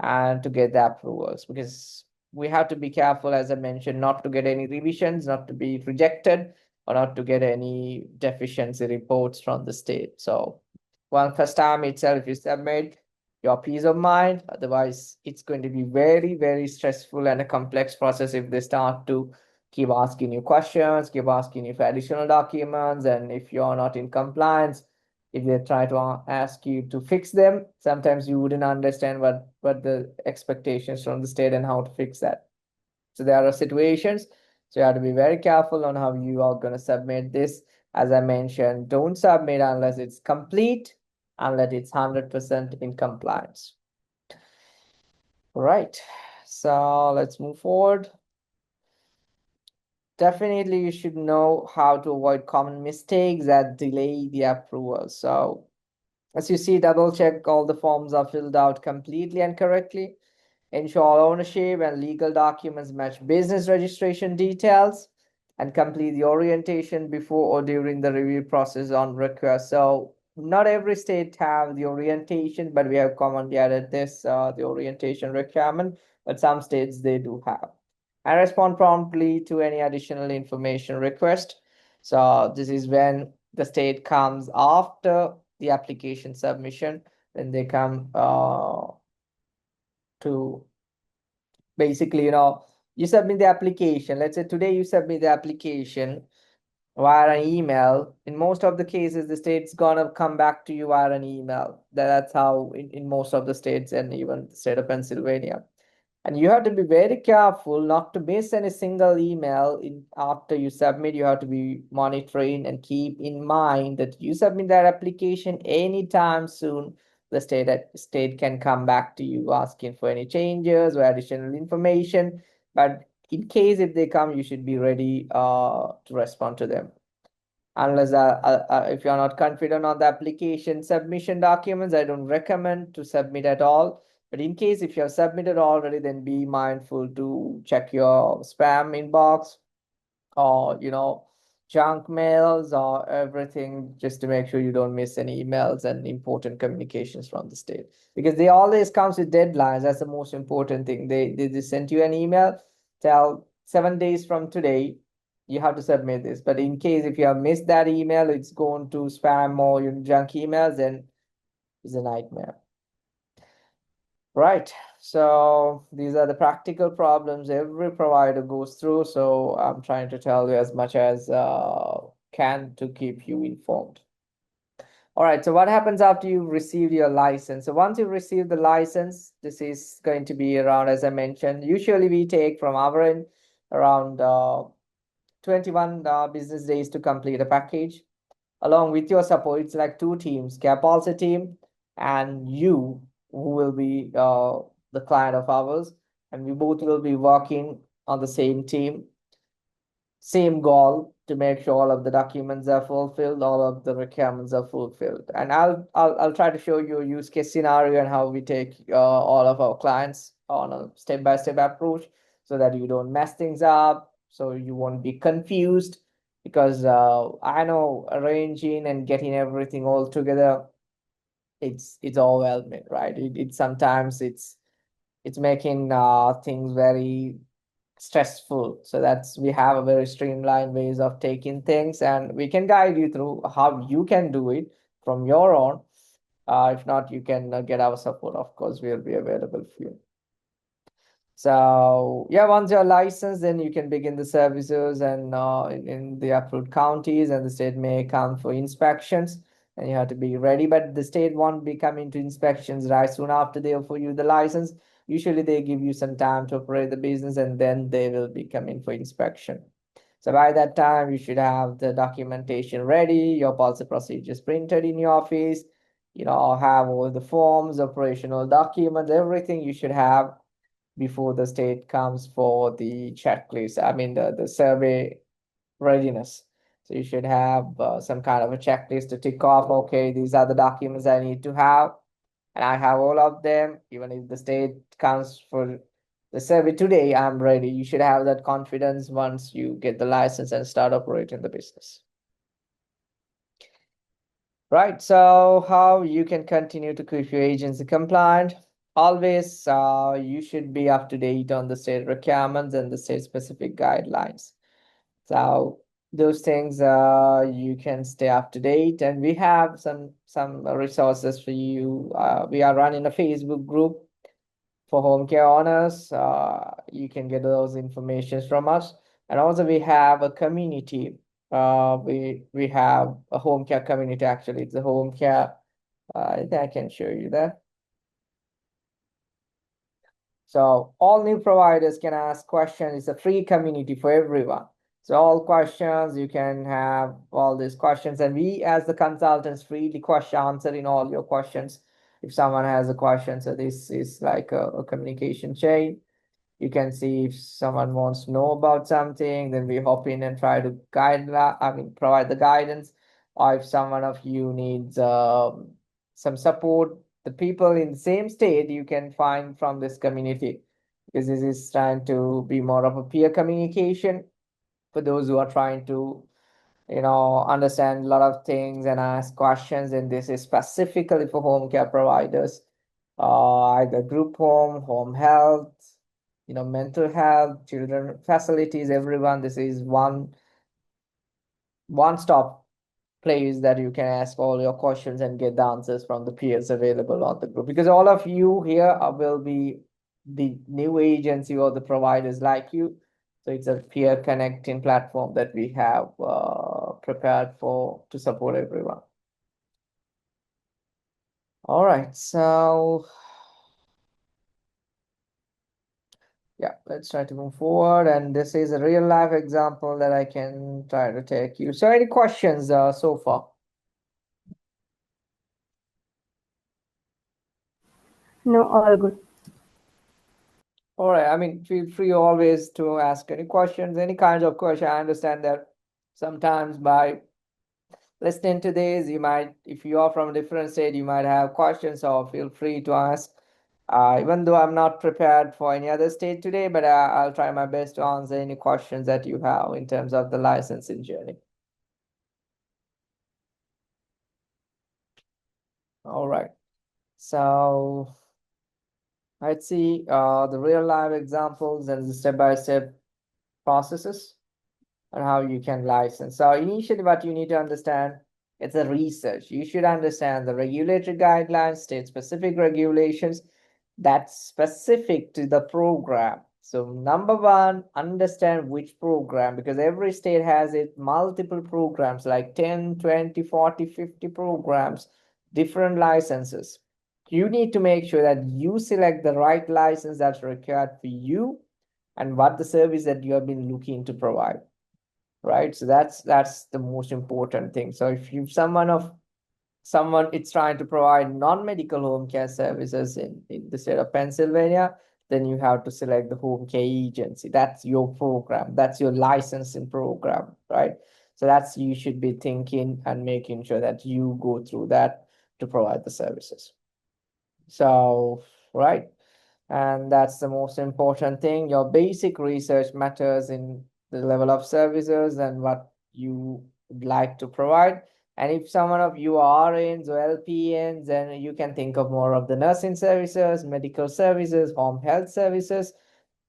and to get the approvals, because we have to be careful, as I mentioned, not to get any revisions, not to be rejected, or not to get any deficiency reports from the state. So first time itself you submit, your peace of mind. Otherwise, it's going to be very, very stressful and a complex process if they start to keep asking you questions, keep asking you for additional documents, and if you're not in compliance, if they try to ask you to fix them, sometimes you wouldn't understand what the expectations from the state and how to fix that. So there are situations, so you have to be very careful on how you are going to submit this. As I mentioned, don't submit unless it's complete, unless it's 100% in compliance. All right, so let's move forward. Definitely, you should know how to avoid common mistakes that delay the approval. So as you see, double check all the forms are filled out completely and correctly. Ensure ownership and legal documents match business registration details. and complete the orientation before or during the review process on request. So not every state have the orientation, but we have commonly added this, the orientation requirement, but some states they do have. And respond promptly to any additional information request. So this is when the state comes after the application submission, when they come to basically, you submit the application. Let's say today you submit the application via an email. In most of the cases, the state's gonna come back to you via an email. That's how in most of the states and even the state of Pennsylvania. And you have to be very careful not to miss any single email after you submit. You have to be monitoring and keep in mind that you submit that application anytime soon. The state can come back to you asking for any changes or additional information. But in case if they come, you should be ready to respond to them. Unless if you're not confident on the application submission documents, I don't recommend to submit at all. But in case if you have submitted already, then be mindful to check your spam inbox or junk mails or everything, just to make sure you don't miss any emails and important communications from the state, because they always comes with deadlines. That's the most important thing. They send you an email, tell 7 days from today you have to submit this. But in case if you have missed that email, it's going to spam or your junk emails, then it's a nightmare. Right. So these are the practical problems every provider goes through. So I'm trying to tell you as much as can to keep you informed. All right. So what happens after you receive your license? So once you receive the license, this is going to be around, as I mentioned, usually we take from our end around 21 business days to complete a package. Along with your support, it's like two teams, care policy team and you, who will be the client of ours, and we both will be working on the same team, same goal, to make sure all of the documents are fulfilled, all of the requirements are fulfilled. And I'll try to show you a use case scenario and how we take all of our clients on a step-by-step approach, so that you don't mess things up, so you won't be confused. Because I know arranging and getting everything all together, it's overwhelming, right? It sometimes it's making things very stressful. So we have a very streamlined ways of taking things, and we can guide you through how you can do it from your own. If not, you can get our support. Of course, we'll be available for you. So yeah, once you're licensed, then you can begin the services, and in the approved counties, and the state may come for inspections, and you have to be ready. But the state won't be coming to inspections right soon after they offer you the license. Usually they give you some time to operate the business, and then they will be coming for inspection. So by that time, you should have the documentation ready, your policy procedures printed in your office, have all the forms, operational documents, everything you should have before the state comes for the checklist. I mean, the survey readiness. So you should have some kind of a checklist to tick off. Okay, these are the documents I need to have, and I have all of them. Even if the state comes for the survey today, I'm ready. You should have that confidence once you get the license and start operating the business. Right, so how you can continue to keep your agency compliant? Always, you should be up to date on the state requirements and the state specific guidelines. So those things, you can stay up to date, and we have some resources for you. We are running a Facebook group for home care owners. You can get those informations from us, and also we have a community. We have a home care community. Actually, it's a home care. I think I can show you that. So all new providers can ask questions. It's a free community for everyone. So all questions, you can have all these questions, and we as the consultants freely answering all your questions. If someone has a question, so this is like a communication chain. You can see if someone wants to know about something, then we hop in and try to provide the guidance. Or if someone of you needs some support, the people in the same state you can find from this community, because this is trying to be more of a peer communication. for those who are trying to, understand a lot of things and ask questions. And this is specifically for home care providers, either group home health, mental health, children facilities, everyone. This is one-stop place that you can ask all your questions and get the answers from the peers available on the group, because all of you here will be the new agency or the providers like you. So it's a peer connecting platform that we have prepared for to support everyone. All right, so yeah, let's try to move forward. And this is a real life example that I can try to take you. So any questions so far?
No, all good.
All right. I mean, feel free always to ask any questions, any kinds of question. I understand that sometimes by listening to this, you might, if you are from a different state, you might have questions, so feel free to ask. Even though I'm not prepared for any other state today, but I'll try my best to answer any questions that you have in terms of the licensing journey. All right. So let's see the real life examples and the step-by-step processes on how you can license. So initially what you need to understand, it's a research. You should understand the regulatory guidelines, state-specific regulations that's specific to the program. So number one, understand which program, because every state has it multiple programs like 10, 20, 40, 50 programs, different licenses. You need to make sure that you select the right license that's required for you and what the service that you have been looking to provide. Right, so that's the most important thing. So if you someone it's trying to provide non-medical home care services in the state of Pennsylvania, then you have to select the home care agency. That's your program, that's your licensing program, right? So that's, you should be thinking and making sure that you go through that to provide the services. So right, and that's the most important thing. Your basic research matters in the level of services and what you would like to provide. And if someone of you are RNs or LPNs, then you can think of more of the nursing services, medical services, home health services.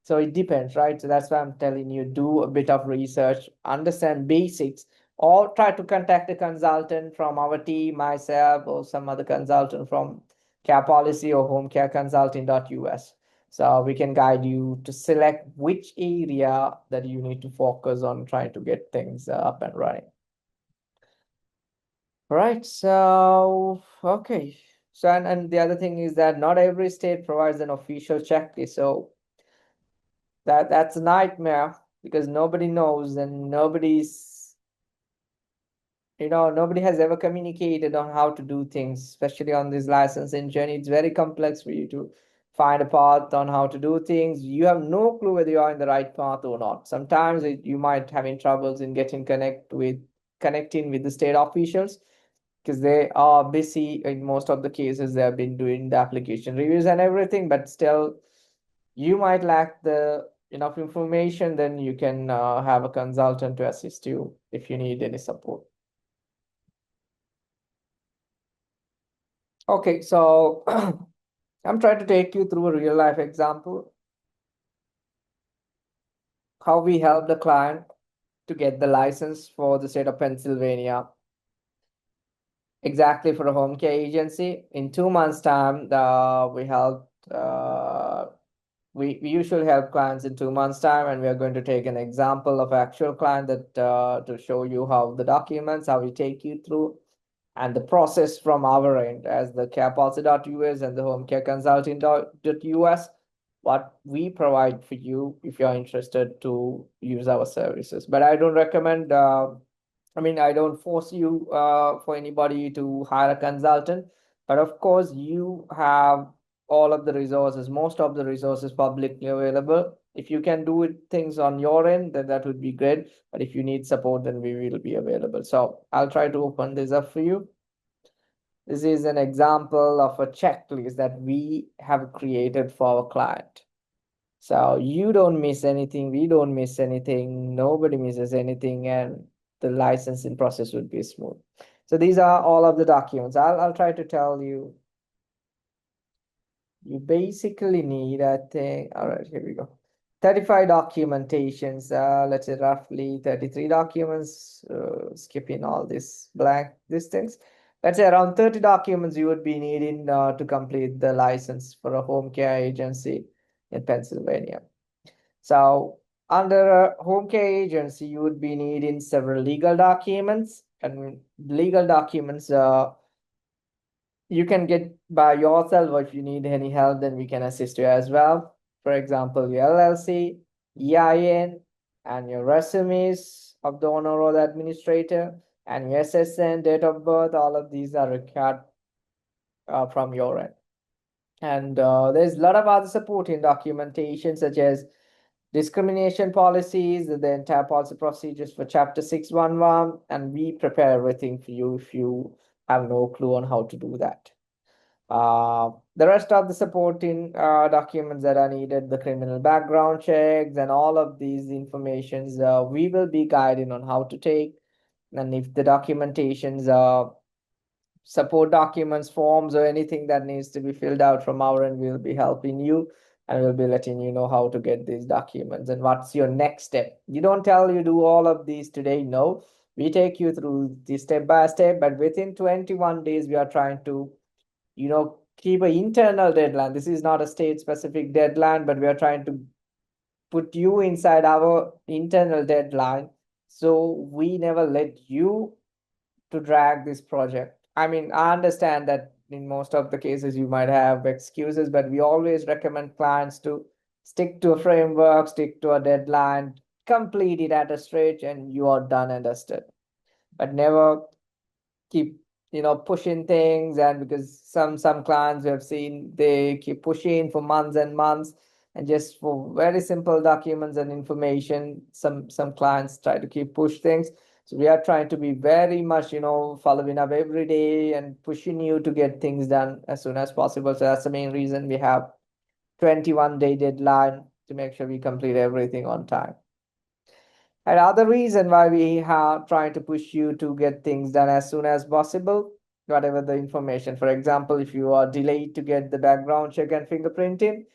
So it depends, right? So that's why I'm telling you, do a bit of research, understand basics, or try to contact a consultant from our team, myself, or some other consultant from Care Policy or Home Care Consulting.us. So we can guide you to select which area that you need to focus on trying to get things up and running. Right, so okay. So and the other thing is that not every state provides an official checklist. So that's a nightmare because nobody knows and nobody has ever communicated on how to do things, especially on this licensing journey. It's very complex for you to find a path on how to do things. You have no clue whether you are in the right path or not. Sometimes you might having troubles in connecting with the state officials because they are busy. In most of the cases, they have been doing the application reviews and everything, but still you might lack the enough information. Then you can have a consultant to assist you if you need any support. Okay, so I'm trying to take you through a real life example, how we help the client to get the license for the state of Pennsylvania, exactly for a home care agency. In 2 months' time, we usually help clients in 2 months' time, and we are going to take an example of actual client that to show you how the documents, how we take you through, and the process from our end as the carepolicy.us and the home care consulting.us, what we provide for you if you're interested to use our services. But I don't recommend, I don't force you for anybody to hire a consultant, but of course you have all of the resources, most of the resources publicly available. If you can do things on your end, then that would be great. But if you need support, then we will be available. So I'll try to open this up for you. This is an example of a checklist that we have created for our client. So you don't miss anything, we don't miss anything, nobody misses anything, and the licensing process would be smooth. So these are all of the documents. I'll try to tell you. You basically need, I think, all right, here we go. 35 documentations, let's say roughly 33 documents, skipping all these things. Let's say around 30 documents you would be needing to complete the license for a home care agency in Pennsylvania. So under a home care agency, you would be needing several legal documents, and legal documents you can get by yourself, or if you need any help, then we can assist you as well. For example, your LLC, EIN, and your resumes of the owner or the administrator, and your SSN, date of birth, all of these are required from your end. And there's a lot of other supporting documentation, such as discrimination policies, the entire policy procedures for Chapter 611, and we prepare everything for you if you have no clue on how to do that. The rest of the supporting documents that are needed, the criminal background checks and all of these informations, we will be guiding on how to take. And if the documentations, support documents, forms, or anything that needs to be filled out from our end, we'll be helping you, and we'll be letting you know how to get these documents and what's your next step. You don't tell you do all of these today, no. We take you through the step by step, but within 21 days, we are trying to keep an internal deadline. This is not a state specific deadline, but we are trying to put you inside our internal deadline, so we never let you to drag this project. I mean, I understand that in most of the cases you might have excuses, but we always recommend clients to stick to a framework, stick to a deadline, complete it at a stretch, and you are done and dusted. But never keep pushing things, and because some clients we have seen, they keep pushing for months and months, and just for very simple documents and information, some clients try to keep push things. So we are trying to be very much following up every day and pushing you to get things done as soon as possible. So that's the main reason we have 21-day deadline, to make sure we complete everything on time. Another reason why we are trying to push you to get things done as soon as possible, whatever the information. For example, if you are delayed to get the background check and fingerprinting,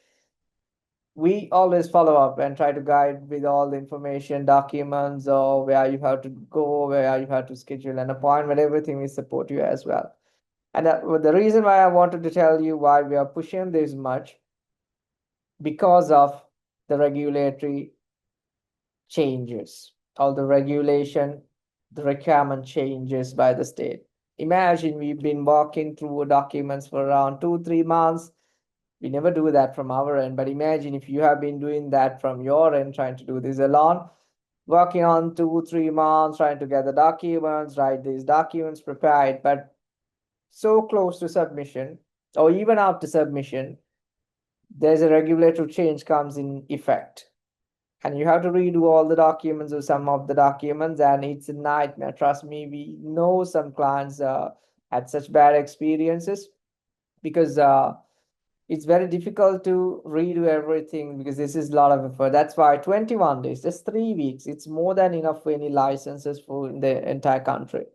we always follow up and try to guide with all the information, documents, or where you have to go, where you have to schedule an appointment, everything we support you as well. And the reason why I wanted to tell you why we are pushing this much, because of the regulatory changes, all the regulation, the requirement changes by the state. Imagine we've been walking through documents for around 2-3 months. We never do that from our end, but imagine if you have been doing that from your end, trying to do this alone, working on 2-3 months, trying to gather documents, write these documents, prepare it, but so close to submission, or even after submission, there's a regulatory change comes in effect, and you have to redo all the documents or some of the documents, and it's a nightmare. Trust me, we know some clients had such bad experiences, because it's very difficult to redo everything, because this is a lot of effort. That's why 21 days, just 3 weeks, it's more than enough for any licenses for the entire country.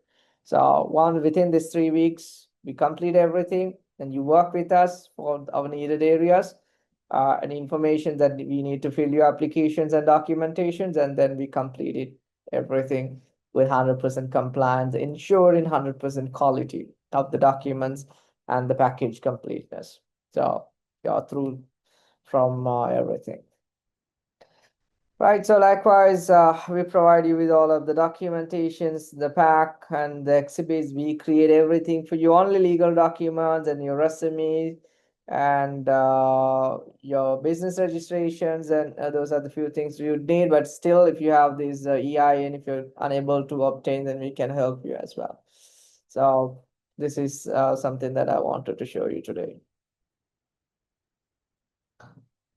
So within these 3 weeks, we complete everything, and you work with us for our needed areas, and information that we need to fill your applications and documentations, and then we completed everything with 100% compliance, ensuring 100% quality of the documents and the package completeness. So you're through from everything. Right, so likewise, we provide you with all of the documentations, the pack, and the exhibits. We create everything for you, only legal documents and your resume, and your business registrations, and those are the few things you need. But still, if you have these EIN, if you're unable to obtain, then we can help you as well. So this is something that I wanted to show you today.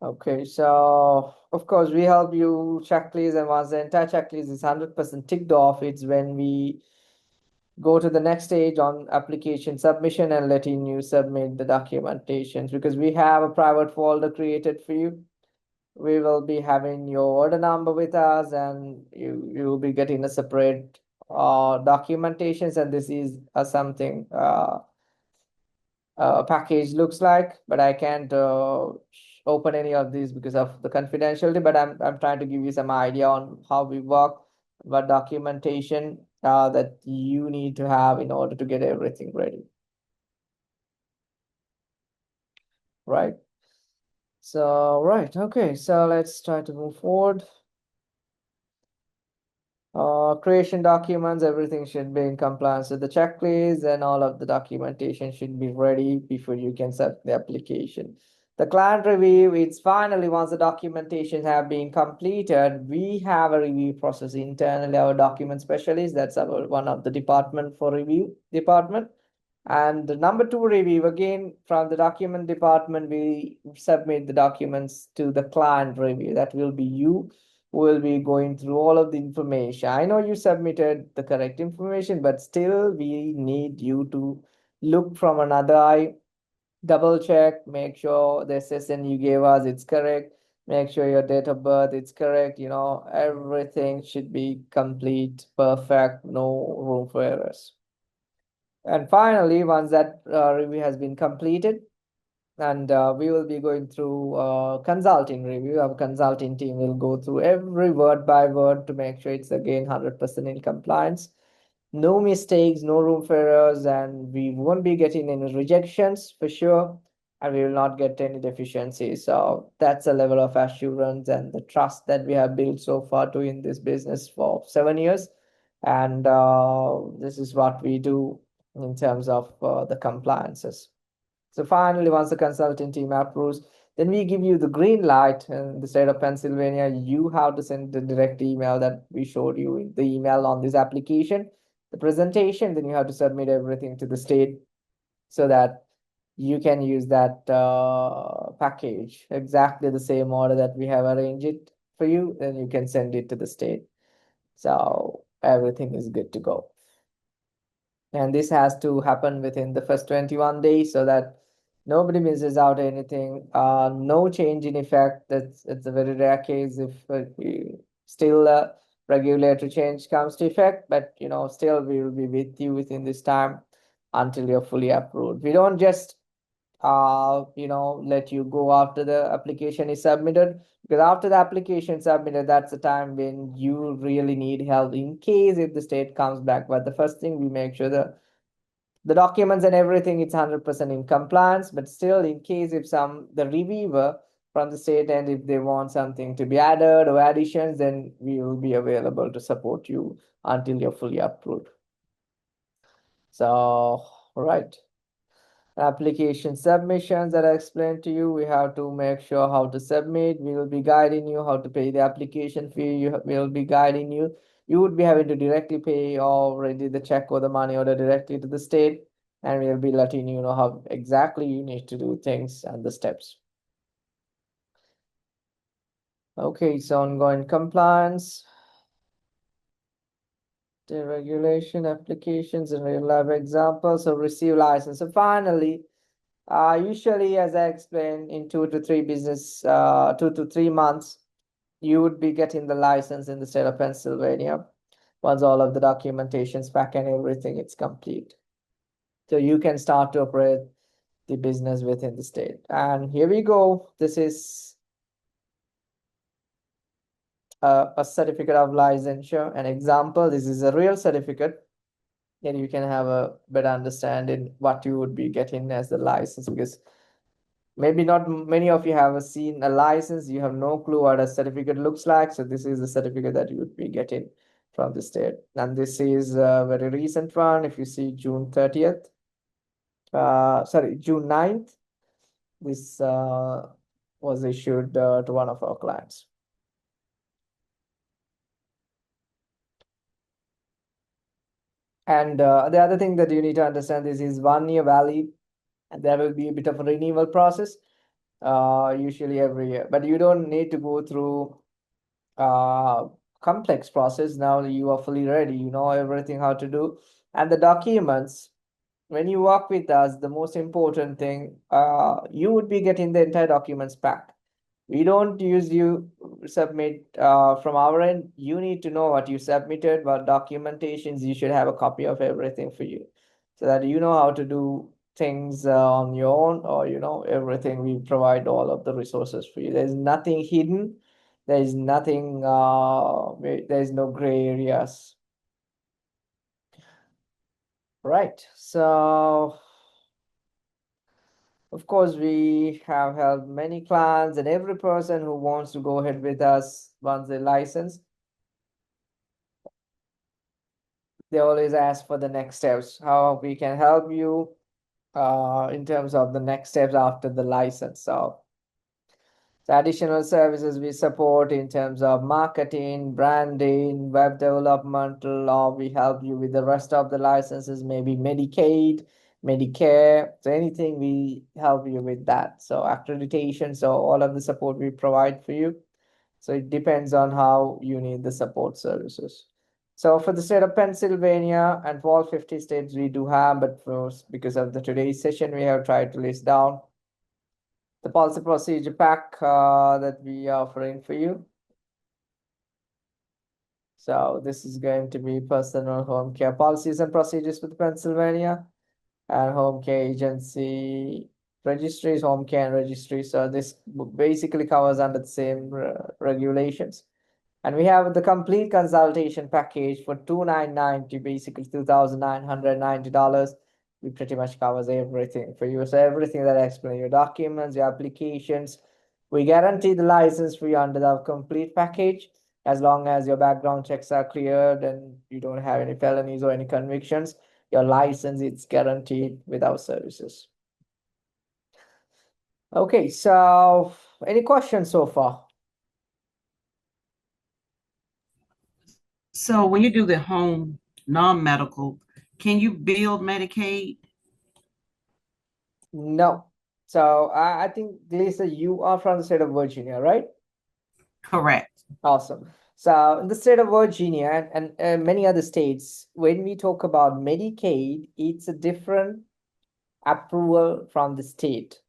Okay, so of course we help you checklist, and once the entire checklist is 100% ticked off, it's when we go to the next stage on application submission and letting you submit the documentations, because we have a private folder created for you. we will be having your order number with us, and you will be getting a separate documentations, and this is something package looks like, but I can't open any of these because of the confidentiality, but I'm trying to give you some idea on how we work, what documentation that you need to have in order to get everything ready, right? So, right, okay, so let's try to move forward. Creation documents, everything should be in compliance with the checklist, and all of the documentation should be ready before you can set the application. The client review, it's finally once the documentation have been completed, we have a review process internally, our document specialist, that's our one of the department for review department. And the number two review, again, from the document department, we submit the documents to the client review. That will be you who will be going through all of the information. I know you submitted the correct information, but still we need you to look from another eye, double check, make sure the SSN you gave us, it's correct. Make sure your date of birth is correct. You know, everything should be complete, perfect, no room for errors. And finally, once that review has been completed, and we will be going through consulting review. Our consulting team will go through every word by word to make sure it's again 100% in compliance. No mistakes, no room for errors, and we won't be getting any rejections for sure, and we will not get any deficiencies. So that's a level of assurance and the trust that we have built so far doing this business for 7 years. And this is what we do in terms of the compliances. So finally, once the consulting team approves, then we give you the green light. In the state of Pennsylvania, you have to send the direct email that we showed you in the email on this application, the presentation, then you have to submit everything to the state so that you can use that package, exactly the same order that we have arranged it for you, then you can send it to the state. So everything is good to go. And this has to happen within the first 21 days so that nobody misses out anything. No change in effect. It's a very rare case if still regulatory change comes to effect, but still we will be with you within this time until you're fully approved. We don't just let you go after the application is submitted, because after the application is submitted, that's the time when you really need help in case if the state comes back. But the first thing, we make sure the documents and everything it's 100% in compliance, but still in case if the reviewer from the state and if they want something to be added or additions, then we will be available to support you until you're fully approved. So, right. Application submissions that I explained to you, we have to make sure how to submit. We will be guiding you how to pay the application fee. We will be guiding you. You would be having to directly pay already the check or the money order directly to the state, and we'll be letting you know how exactly you need to do things and the steps. Okay, so ongoing compliance, the regulation applications and real life examples of receive license. So finally, usually, as I explained, in 2 to 3 months, you would be getting the license in the state of Pennsylvania once all of the documentation's back and everything is complete. So you can start to operate the business within the state. And here we go. This is a certificate of licensure. An example, this is a real certificate. And you can have a better understanding what you would be getting as the license, because maybe not many of you have seen a license. You have no clue what a certificate looks like. So this is the certificate that you would be getting from the state. And this is a very recent one. If you see June 30th, June 9th, this was issued to one of our clients. And the other thing that you need to understand, this is 1 year valid, and there will be a bit of a renewal process usually every year, but you don't need to go through complex process. Now you are fully ready, you know everything how to do. And the documents, when you work with us, the most important thing, you would be getting the entire documents back. We don't use you submit from our end. You need to know what you submitted, what documentations. You should have a copy of everything for you, so that you know how to do things on your own, or everything. We provide all of the resources for you. There's nothing hidden. There's nothing. There's no gray areas. Right. So, of course, we have helped many clients, and every person who wants to go ahead with us once they license, they always ask for the next steps, how we can help you in terms of the next steps after the license. So the additional services we support in terms of marketing, branding, web developmental, or we help you with the rest of the licenses, maybe Medicaid, Medicare, so anything we help you with that. So accreditation, so all of the support we provide for you. So it depends on how you need the support services. So for the state of Pennsylvania and for all 50 states we do have, but because of the today's session, we have tried to list down the policy procedure pack that we are offering for you. So this is going to be personal home care policies and procedures with Pennsylvania and home care agency registries, home care registries. So this basically covers under the same regulations. And we have the complete consultation package for $2,990, basically $2,990. We pretty much covers everything for you. So everything that I explain, your documents, your applications. We guarantee the license for you under the complete package, as long as your background checks are cleared and you don't have any felonies or any convictions. Your license is guaranteed with our services. Okay, so any questions so far?
So when you do the home non-medical, can you bill Medicaid?
No. So I think, Lisa, you are from the state of Virginia, right?
Correct.
Awesome. So in the state of Virginia and many other states, when we talk about Medicaid, it's a different approval from the state.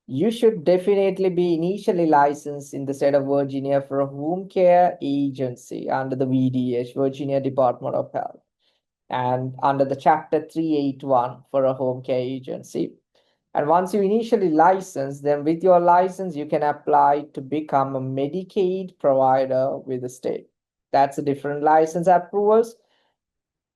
You should definitely be initially licensed in the state of Virginia for a home care agency under the VDH, Virginia Department of Health, and under the Chapter 381 for a home care agency. And once you initially license, then with your license, you can apply to become a Medicaid provider with the state. That's a different license approvals.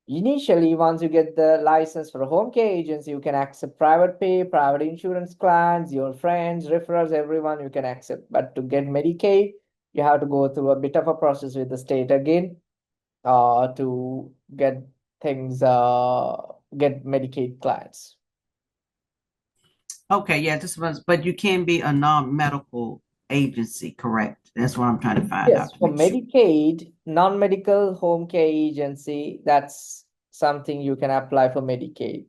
Initially, once you get the license for a home care agency, you can accept private pay, private insurance plans, your friends, referrals, everyone you can accept. But to get Medicaid, you have to go through a bit of a process with the state again to get things, get Medicaid clients.
Okay, yeah, this was, but you can be a non-medical agency, correct? That's what I'm trying to find
Yes,
out to
for
make sure.
Medicaid, non-medical home care agency, that's something you can apply for Medicaid.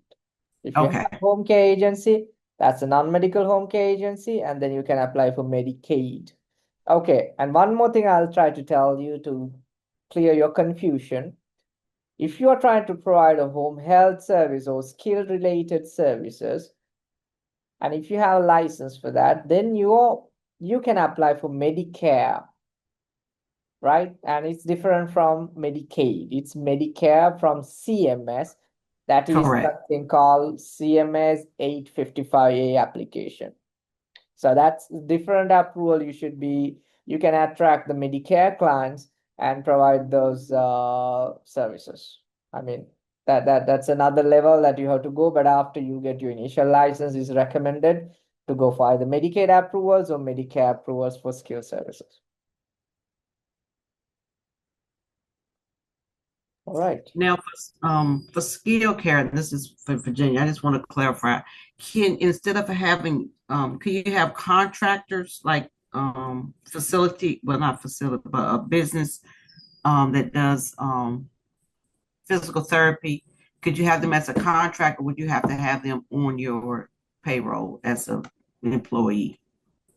If you
Okay,
have home care agency, that's a non-medical home care agency, and then you can apply for Medicaid. Okay, and one more thing I'll try to tell you to clear your confusion. If you are trying to provide a home health service or skill-related services, and if you have a license for that, then you can apply for Medicare, right? And it's different from Medicaid. It's Medicare from CMS. That is
correct.
something called CMS 855A application. So that's different approval. You can attract the Medicare clients and provide those services. I mean, that's another level that you have to go, but after you get your initial license, it's recommended to go for either Medicaid approvals or Medicare approvals for skill services. All right.
Now, for skill care, this is for Virginia. I just want to clarify. Instead of having, can you have contractors like facility, well, not facility, but a business that does physical therapy? Could you have them as a contract, or would you have to have them on your payroll as an employee?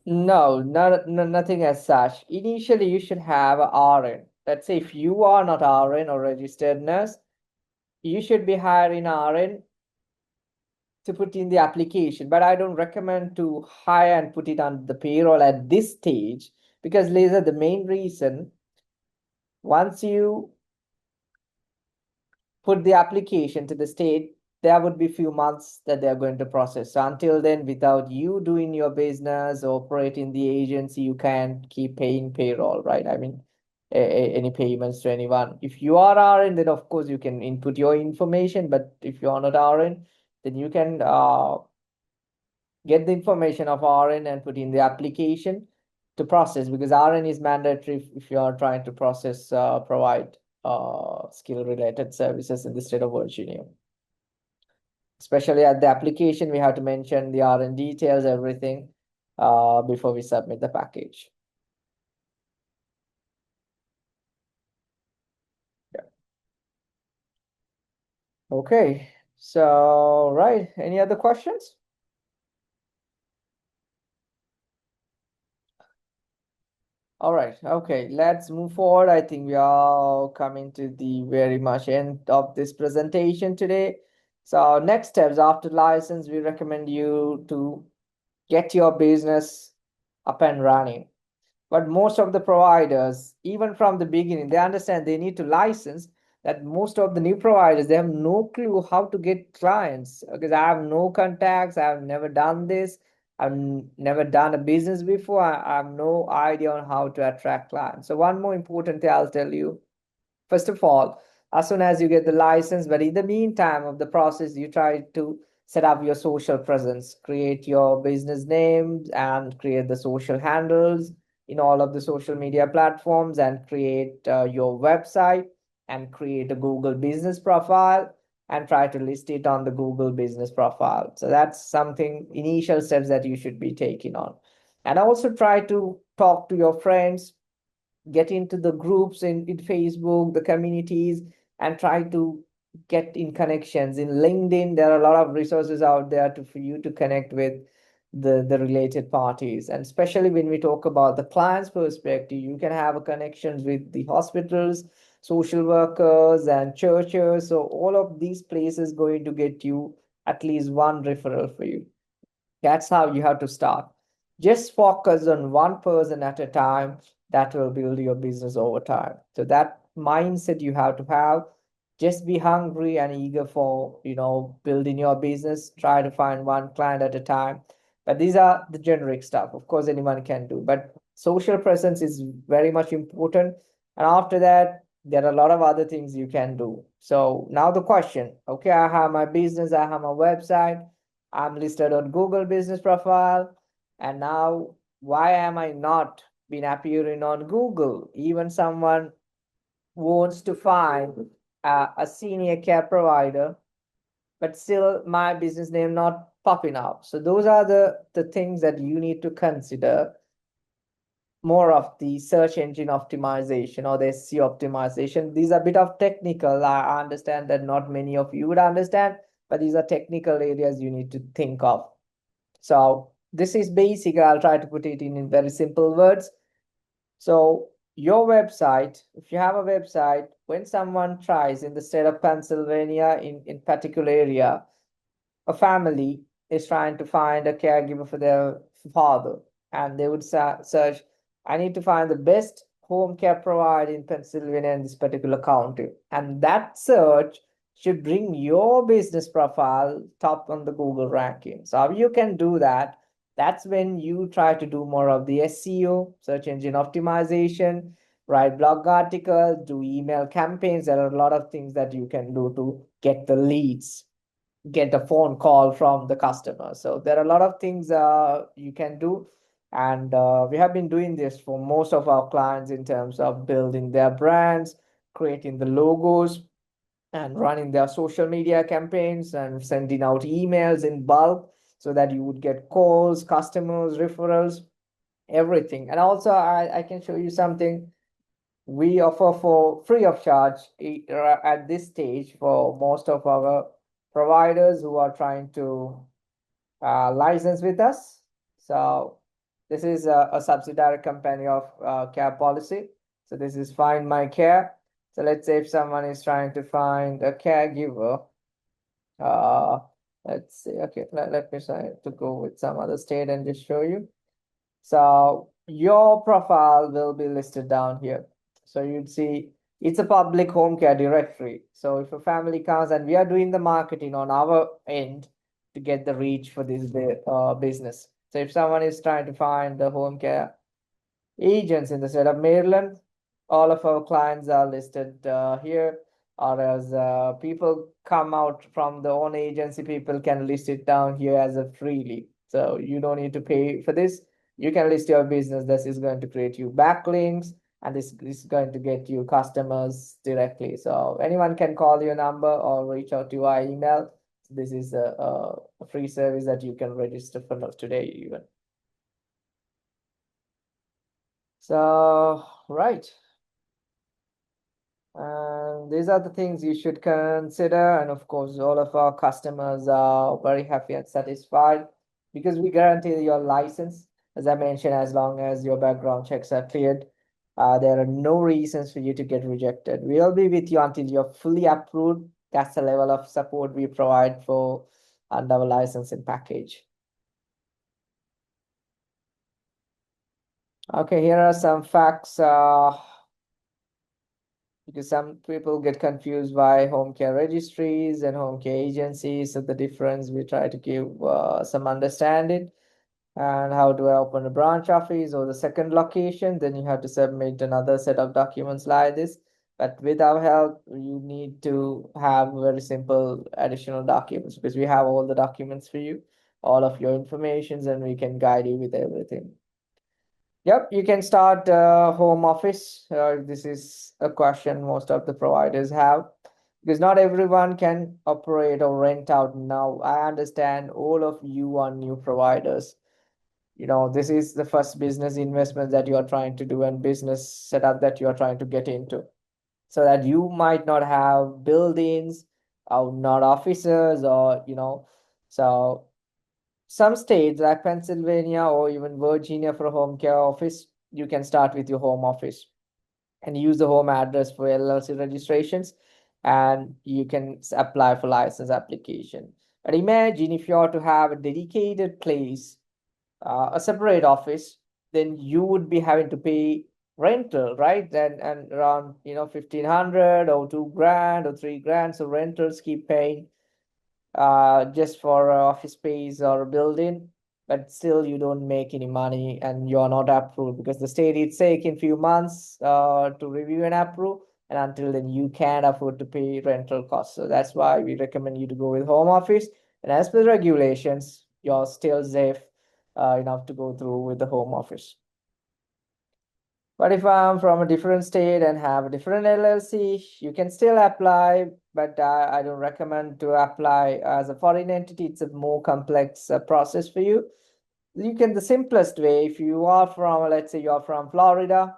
No, nothing as such. Initially, you should have a RN. Let's say if you are not RN or registered nurse, you should be hiring RN to put in the application, but I don't recommend to hire and put it on the payroll at this stage, because Lisa, the main reason, once you put the application to the state, there would be few months that they're going to process. So until then, without you doing your business, operating the agency, you can't keep paying payroll, right? I mean, any payments to anyone. If you are RN, then of course you can input your information, but if you are not RN, then you can get the information of RN and put in the application to process, because RN is mandatory if you are trying to process, provide skill related services in the state of Virginia. Especially at the application, we have to mention the RN details, everything, before we submit the package. Yeah. Okay, so right, any other questions? All right, okay, let's move forward. I think we are coming to the very much end of this presentation today. So next steps after license, we recommend you to get your business up and running. But most of the providers, even from the beginning, they understand they need to license. That most of the new providers, they have no clue how to get clients, because I have no contacts, I have never done this, I've never done a business before, I have no idea on how to attract clients. So one more important thing I'll tell you, first of all, as soon as you get the license, but in the meantime of the process, you try to set up your social presence, create your business names and create the social handles in all of the social media platforms, and create your website and create a Google business profile and try to list it on the Google business profile. So that's something, initial steps that you should be taking on. And also try to talk to your friends, get into the groups in Facebook, the communities, and try to get in connections. In LinkedIn, there are a lot of resources out there for you to connect with the related parties. And especially when we talk about the client's perspective, you can have connections with the hospitals, social workers, and churches. So all of these places going to get you at least one referral for you. That's how you have to start. Just focus on one person at a time. That will build your business over time. So that mindset you have to have. Just be hungry and eager for, building your business. Try to find one client at a time. But these are the generic stuff. Of course, anyone can do. But social presence is very much important. And after that, there are a lot of other things you can do. So now the question, okay, I have my business, I have my website, I'm listed on Google business profile, and now why am I not been appearing on Google? Even someone wants to find a senior care provider, but still my business name not popping up. So those are the things that you need to consider. More of the search engine optimization or the SEO optimization. These are a bit of technical. I understand that not many of you would understand, but these are technical areas you need to think of. So this is basic. I'll try to put it in very simple words. So your website, if you have a website, when someone tries in the state of Pennsylvania, in particular area, a family is trying to find a caregiver for their father, and they would search, I need to find the best home care provider in Pennsylvania in this particular county. And that search should bring your business profile top on the Google ranking. So how you can do that? That's when you try to do more of the SEO, search engine optimization, write blog articles, do email campaigns. There are a lot of things that you can do to get the leads, get a phone call from the customer. So there are a lot of things you can do. And we have been doing this for most of our clients in terms of building their brands, creating the logos, and running their social media campaigns and sending out emails in bulk so that you would get calls, customers, referrals, everything. And also I can show you something we offer for free of charge at this stage for most of our providers who are trying to license with us. So this is a subsidiary company of Care Policy. So this is Find My Care. So let's say if someone is trying to find a caregiver Let's see. Okay, let me try to go with some other state and just show you. So your profile will be listed down here. So you'd see it's a public home care directory. So if a family comes, and we are doing the marketing on our end to get the reach for this business. So if someone is trying to find the home care agents in the state of Maryland, all of our clients are listed here. Or as people come out from their own agency, people can list it down here as a freely. So you don't need to pay for this. You can list your business. This is going to create you backlinks, and this is going to get you customers directly. So anyone can call your number or reach out to you via email. This is a free service that you can register for today even. So, right. And these are the things you should consider. And of course, all of our customers are very happy and satisfied because we guarantee your license. As I mentioned, as long as your background checks are cleared, there are no reasons for you to get rejected. We'll be with you until you're fully approved. That's the level of support we provide for under our licensing package. Okay, here are some facts. Because some people get confused by home care registries and home care agencies. So the difference, we try to give some understanding. And how do I open a branch office or the second location? Then you have to submit another set of documents like this. But with our help, you need to have very simple additional documents because we have all the documents for you, all of your informations, and we can guide you with everything. Yep, you can start home office. This is a question most of the providers have because not everyone can operate or rent out now. I understand all of you are new providers. You know, this is the first business investment that you are trying to do and business setup that you are trying to get into. So that you might not have buildings or not offices or, so some states like Pennsylvania or even Virginia for a home care office, you can start with your home office and use the home address for LLC registrations, and you can apply for license application. But imagine if you are to have a dedicated place, a separate office, then you would be having to pay rental, right? And around 1,500 or 2 grand or 3 grand. So renters keep paying just for office space or a building, but still you don't make any money and you're not approved because the state is taking few months to review and approve, and until then you can't afford to pay rental costs. So that's why we recommend you to go with home office, and as per the regulations, you're still safe enough to go through with the home office. But if I'm from a different state and have a different LLC, you can still apply, but I don't recommend to apply as a foreign entity. It's a more complex process for you. The simplest way, if you are from, let's say you're from Florida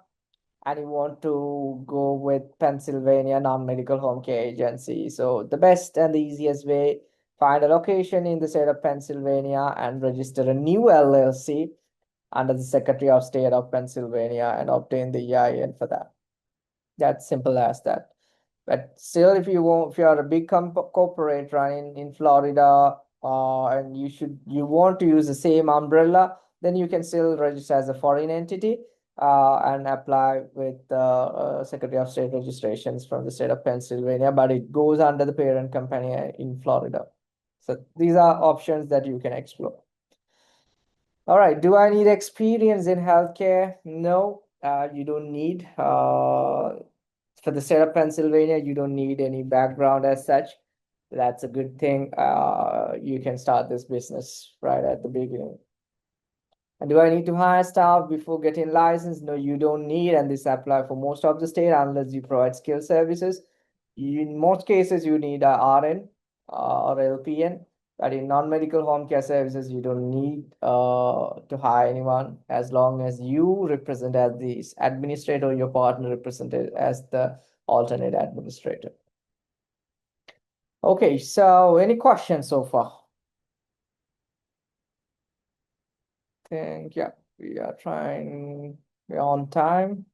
and you want to go with Pennsylvania non-medical home care agency. So the best and the easiest way, find a location in the state of Pennsylvania and register a new LLC under the Secretary of State of Pennsylvania and obtain the EIN for that. That's simple as that. But still, if you are a big corporate running in Florida, and you want to use the same umbrella, then you can still register as a foreign entity and apply with Secretary of State registrations from the state of Pennsylvania, but it goes under the parent company in Florida. So these are options that you can explore. All right, do I need experience in healthcare? No, you don't need. For the state of Pennsylvania, you don't need any background as such. That's a good thing. You can start this business right at the beginning. And do I need to hire staff before getting licensed? No, you don't need, and this apply for most of the state unless you provide skill services. In most cases, you need a RN or LPN. But in non-medical home care services, you don't need to hire anyone as long as you represent as the administrator or your partner represented as the alternate administrator. Okay, so any questions so far? Yeah, we are trying, we're on time.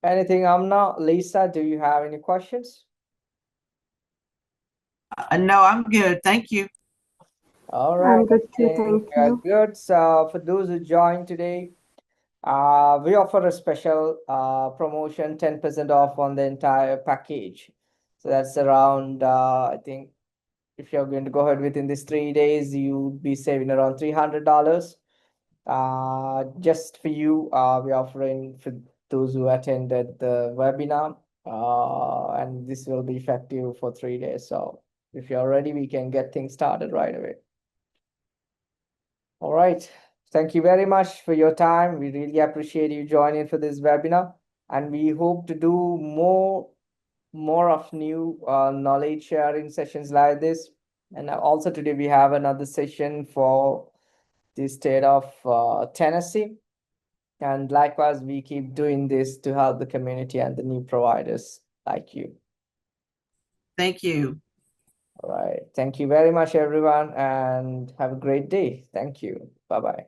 Anything, Amna? Lisa, do you have any questions?
No, I'm good. Thank you.
All right,
I'm good
I
too,
think
thank
we are
you.
good. So for those who joined today, we offer a special promotion, 10% off on the entire package. So that's around, I think, if you're going to go ahead within these 3 days, you'll be saving around $300. Just for you, we're offering for those who attended the webinar, and this will be effective for 3 days. So if you're ready, we can get things started right away. All right. Thank you very much for your time. We really appreciate you joining for this webinar, and we hope to do more of new knowledge sharing sessions like this. And also today we have another session for the state of Tennessee. And likewise, we keep doing this to help the community and the new providers like you.
Thank you.
All right. Thank you very much, everyone, and have a great day. Thank you. Bye-bye.